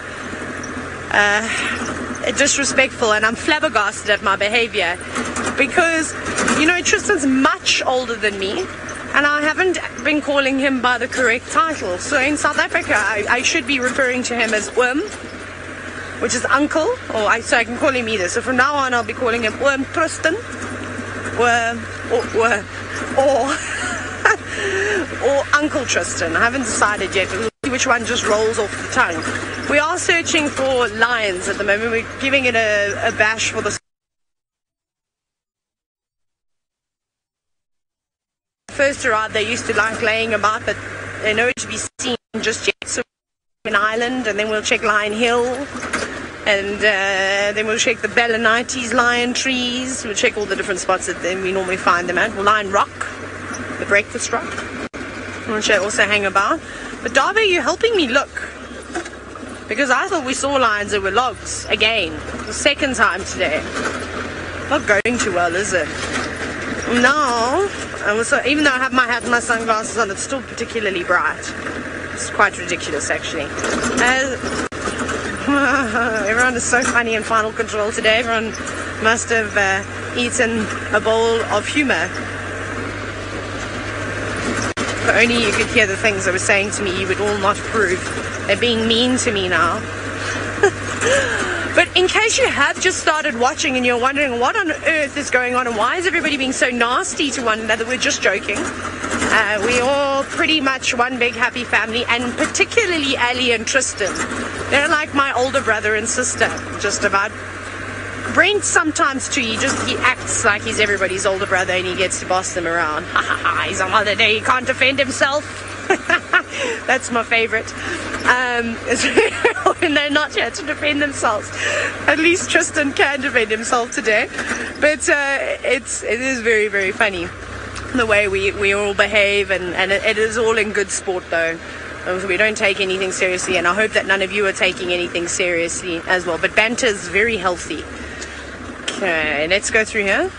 disrespectful, and I'm flabbergasted at my behavior because, you know, Tristan's much older than me, and I haven't been calling him by the correct title. So in South Africa, I should be referring to him as which is uncle, so I can call him either. So from now on, I'll be calling him Tristan, or Uncle Tristan. I haven't decided yet, but we'll see which one just rolls off the tongue. We are searching for lions at the moment. We're giving it a bash for the first arrived. They used to like laying about, but they're nowhere to be seen just yet. So we're in Ireland, and then we'll check Lion Hill, and then we'll check the Belanites lion trees. We'll check all the different spots that we normally find them at. We'll Lion Rock, the breakfast rock, which I also hang about. But Darby, you're helping me look, because I thought we saw lions that were logs again, the second time today. Not going too well, is it? No. Even though I have my hat and my sunglasses on, it's still particularly bright. It's quite ridiculous, actually. Everyone is so funny in Final Control today. Everyone must have eaten a bowl of humor. If only you could hear the things they were saying to me, you would all not approve. They're being mean to me now. But in case you have just started watching and you're wondering what on earth is going on and why is everybody being so nasty to one another, we're just joking. We're all pretty much one big happy family, and particularly Ali and Tristan. They're like my older brother and sister, just about. Brent sometimes too, he acts like he's everybody's older brother and he gets to boss them around. Ha ha ha, he's on holiday, he can't defend himself. That's my favorite. When they're not here to defend themselves. At least Tristan can defend himself today. But it is very, very funny the way we all behave, and it is all in good sport though. We don't take anything seriously, and I hope that none of you are taking anything seriously as well. But banter is very healthy. Okay, let's go through here.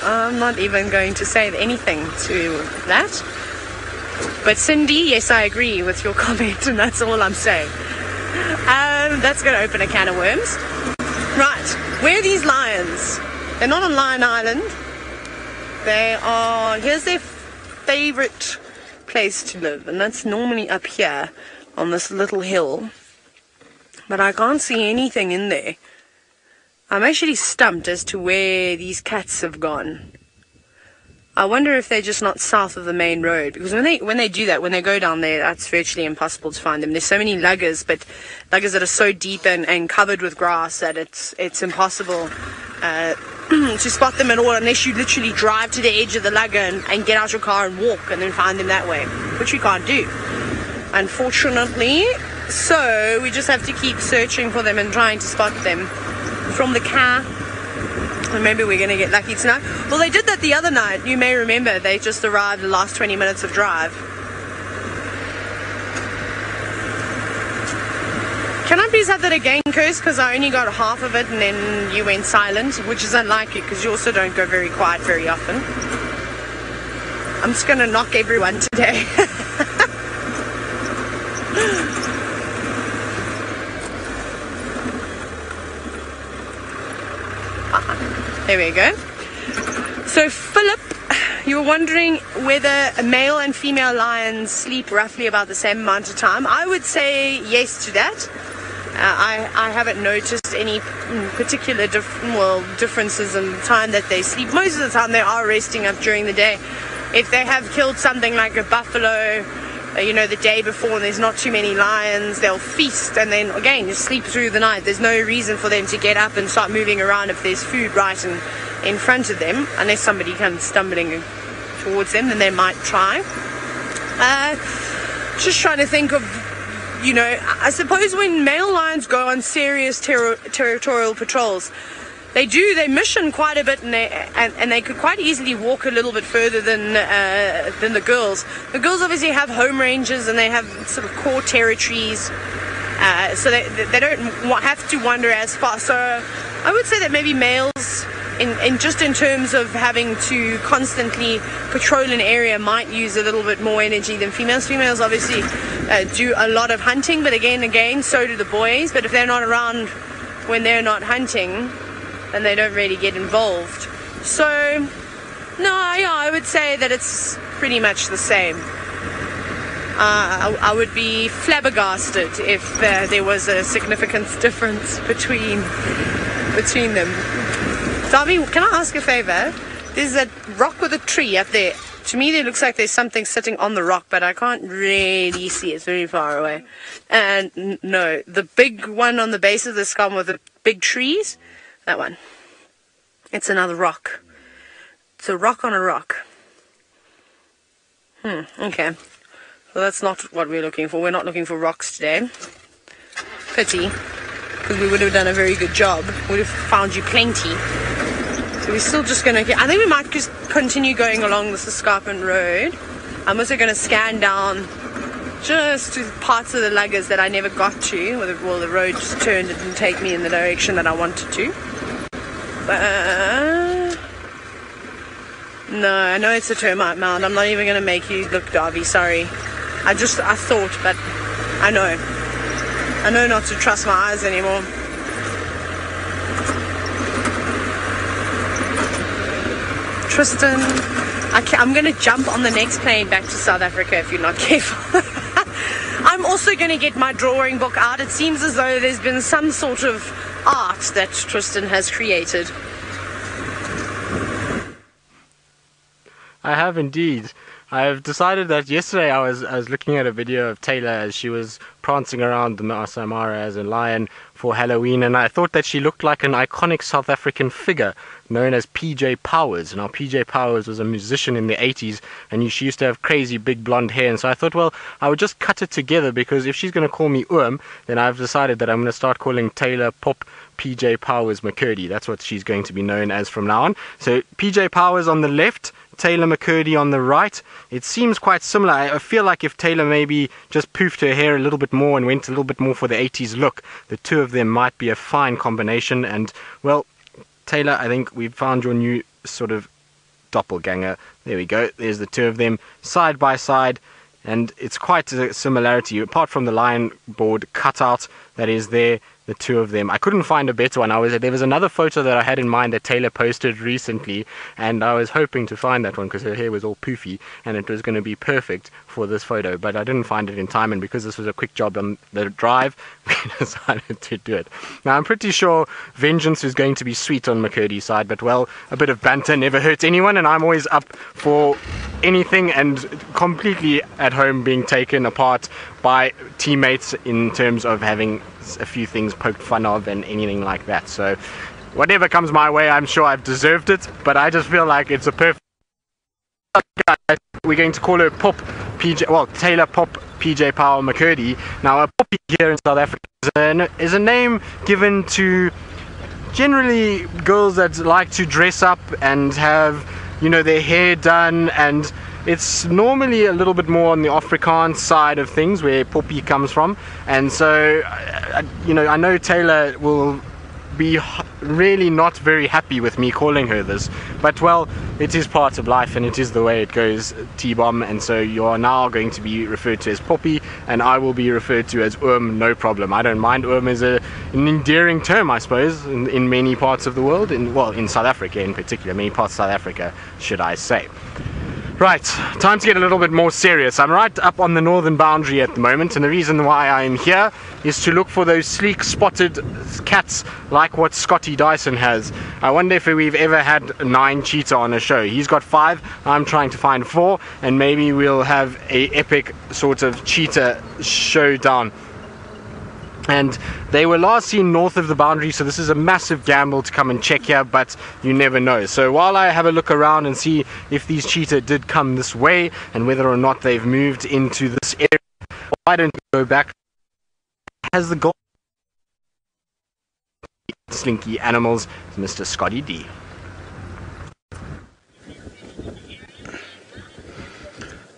I'm not even going to say anything to that. But Cindy, yes, I agree with your comment, and that's all I'm saying. That's going to open a can of worms. Right, where are these lions? They're not on Lion Island. Here's their favorite place to live, and that's normally up here on this little hill. But I can't see anything in there. I'm actually stumped as to where these cats have gone. I wonder if they're just not south of the main road, because when they do that, when they go down there, that's virtually impossible to find them. There's so many luggers, but luggers that are so deep and covered with grass that it's impossible to spot them at all, unless you literally drive to the edge of the lugger and get out your car and walk and then find them that way, which we can't do, unfortunately. So we just have to keep searching for them and trying to spot them from the car. And maybe we're going to get lucky tonight. Well, they did that the other night. You may remember they just arrived the last 20 minutes of drive. Can I please have that again, Curse? Because I only got half of it and then you went silent, which is unlikely because you also don't go very quiet very often. I'm just going to knock everyone today. There we go. So Philip, you were wondering whether male and female lions sleep roughly about the same amount of time. I would say yes to that. I haven't noticed any particular differences in the time that they sleep. Most of the time they are resting up during the day. If they have killed something like a buffalo, the day before and there's not too many lions, they'll feast and then again just sleep through the night. There's no reason for them to get up and start moving around if there's food right in front of them, unless somebody comes stumbling towards them, then they might try. Just trying to think of, you know, I suppose when male lions go on serious territorial patrols, they mission quite a bit, and they could quite easily walk a little bit further than the girls. The girls obviously have home ranges, and they have sort of core territories, so they don't have to wander as far. So I would say that maybe males, in terms of having to constantly patrol an area, might use a little bit more energy than females. Females obviously do a lot of hunting, but again, so do the boys. But if they're not around when they're not hunting, then they don't really get involved. So, no, yeah, I would say that it's pretty much the same. I would be flabbergasted if there was a significant difference between them. Sabi, can I ask a favor? There's a rock with a tree up there. To me, it looks like there's something sitting on the rock, but I can't really see. It's very far away. And no, the big one on the base of the scum with the big trees, that one. It's another rock. It's a rock on a rock. Okay. Well, that's not what we're looking for. We're not looking for rocks today. Pity. Because we would have done a very good job. We would have found you plenty. So we're still just going to I think we might just continue going along this escarpment road. I'm also going to scan down just to parts of the luggers that I never got to. Well, the road just turned and didn't take me in the direction that I wanted to. No, I know it's a termite mound. I'm not even going to make you look, Darby. Sorry. I thought, but I know. I know not to trust my eyes anymore. Tristan, I'm going to jump on the next plane back to South Africa if you're not careful. I'm also going to get my drawing book out. It seems as though there's been some sort of art that Tristan has created. I have indeed. I've decided that yesterday I was looking at a video of Taylor as she was prancing around the Masai Mara as a lion for Halloween, and I thought that she looked like an iconic South African figure known as PJ Powers. Now, PJ Powers was a musician in the 80s, and she used to have crazy big blonde hair, and so I thought, well, I would just cut it together, because if she's going to call me then I've decided that I'm going to start calling Taylor Pop PJ Powers McCurdy. That's what she's going to be known as from now on. So PJ Powers on the left, Taylor McCurdy on the right. It seems quite similar. I feel like if Taylor maybe just poofed her hair a little bit more and went a little bit more for the 80s look, the two of them might be a fine combination. And, well, Taylor, I think we've found your new sort of doppelganger. There we go. There's the two of them side by side. And it's quite a similarity, apart from the lion board cutout that is there, the two of them. I couldn't find a better one. There was another photo that I had in mind that Taylor posted recently, and I was hoping to find that one because her hair was all poofy and it was going to be perfect for this photo, but I didn't find it in time, and because this was a quick job on the drive, we decided to do it. Now, I'm pretty sure vengeance is going to be sweet on McCurdy's side, but, well, a bit of banter never hurts anyone, and I'm always up for anything and completely at home being taken apart by teammates in terms of having a few things poked fun of and anything like that. So whatever comes my way, I'm sure I've deserved it, but I just feel like it's a perfect... We're going to call her Taylor Pop PJ Power McCurdy. Now, a poppy here in South Africa is a name given to generally girls that like to dress up and have, you know, their hair done, and it's normally a little bit more on the Afrikaans side of things where poppy comes from. And so, you know, I know Taylor will be really not very happy with me calling her this, but, well, it is part of life and it is the way it goes, T-Bomb, and so you are now going to be referred to as Poppy and I will be referred to as no problem. I don't mind. Is an endearing term, I suppose, in many parts of the world, in South Africa in particular, many parts of South Africa, should I say. Right, time to get a little bit more serious. I'm right up on the northern boundary at the moment, and the reason why I'm here is to look for those sleek spotted cats like what Scotty Dyson has. I wonder if we've ever had 9 cheetah on a show. He's got 5, I'm trying to find 4, and maybe we'll have a epic sort of cheetah showdown. And they were last seen north of the boundary, so this is a massive gamble to come and check here, but you never know. So while I have a look around and see if these cheetah did come this way and whether or not they've moved into this area, why don't we go back? Has the goal slinky animals, Mr. Scotty D.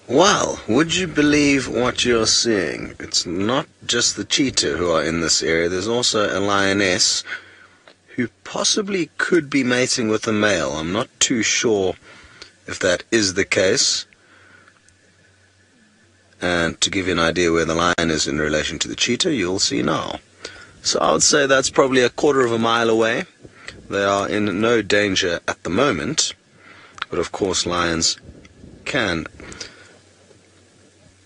Well, would you believe what you're seeing? It's not just the cheetah who are in this area. There's also a lioness who possibly could be mating with a male. I'm not too sure if that is the case. And to give you an idea where the lion is in relation to the cheetah, you'll see now. So I would say that's probably a quarter of a mile away. They are in no danger at the moment. But of course lions can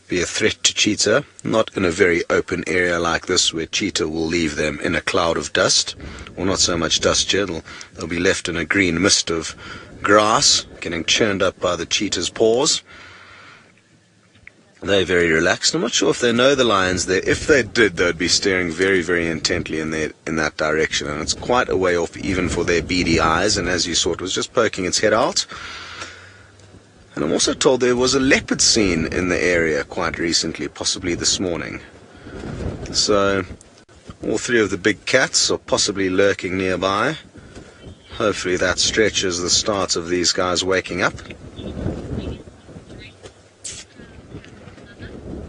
be a threat to cheetah, not in a very open area like this where cheetah will leave them in a cloud of dust, or not so much dust yet. They'll be left in a green mist of grass getting churned up by the cheetah's paws. They're very relaxed. I'm not sure if they know the lion's there. If they did, they'd be staring very, very intently in that direction, and it's quite a way off even for their beady eyes, and as you saw, it was just poking its head out. And I'm also told there was a leopard seen in the area quite recently, possibly this morning. So all three of the big cats are possibly lurking nearby. Hopefully that stretches the start of these guys waking up.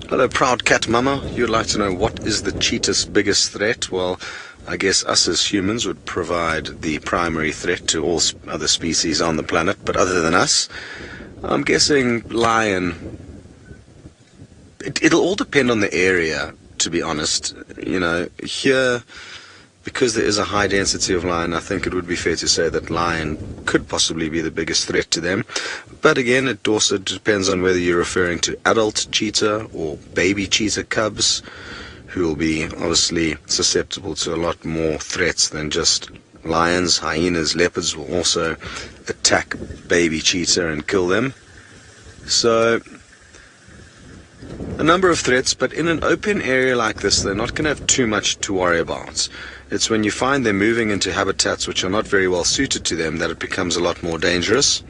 Hello, proud cat mama. You'd like to know what is the cheetah's biggest threat? Well, I guess us as humans would provide the primary threat to all other species on the planet, but other than us, I'm guessing lion. It'll all depend on the area, to be honest. You know, here, because there is a high density of lion, I think it would be fair to say that lion could possibly be the biggest threat to them. But again, it also depends on whether you're referring to adult cheetah or baby cheetah cubs, who will be obviously susceptible to a lot more threats than just lions. Hyenas, leopards will also attack baby cheetah and kill them. So a number of threats, but in an open area like this, they're not going to have too much to worry about. It's when you find them moving into habitats which are not very well suited to them that it becomes a lot more dangerous.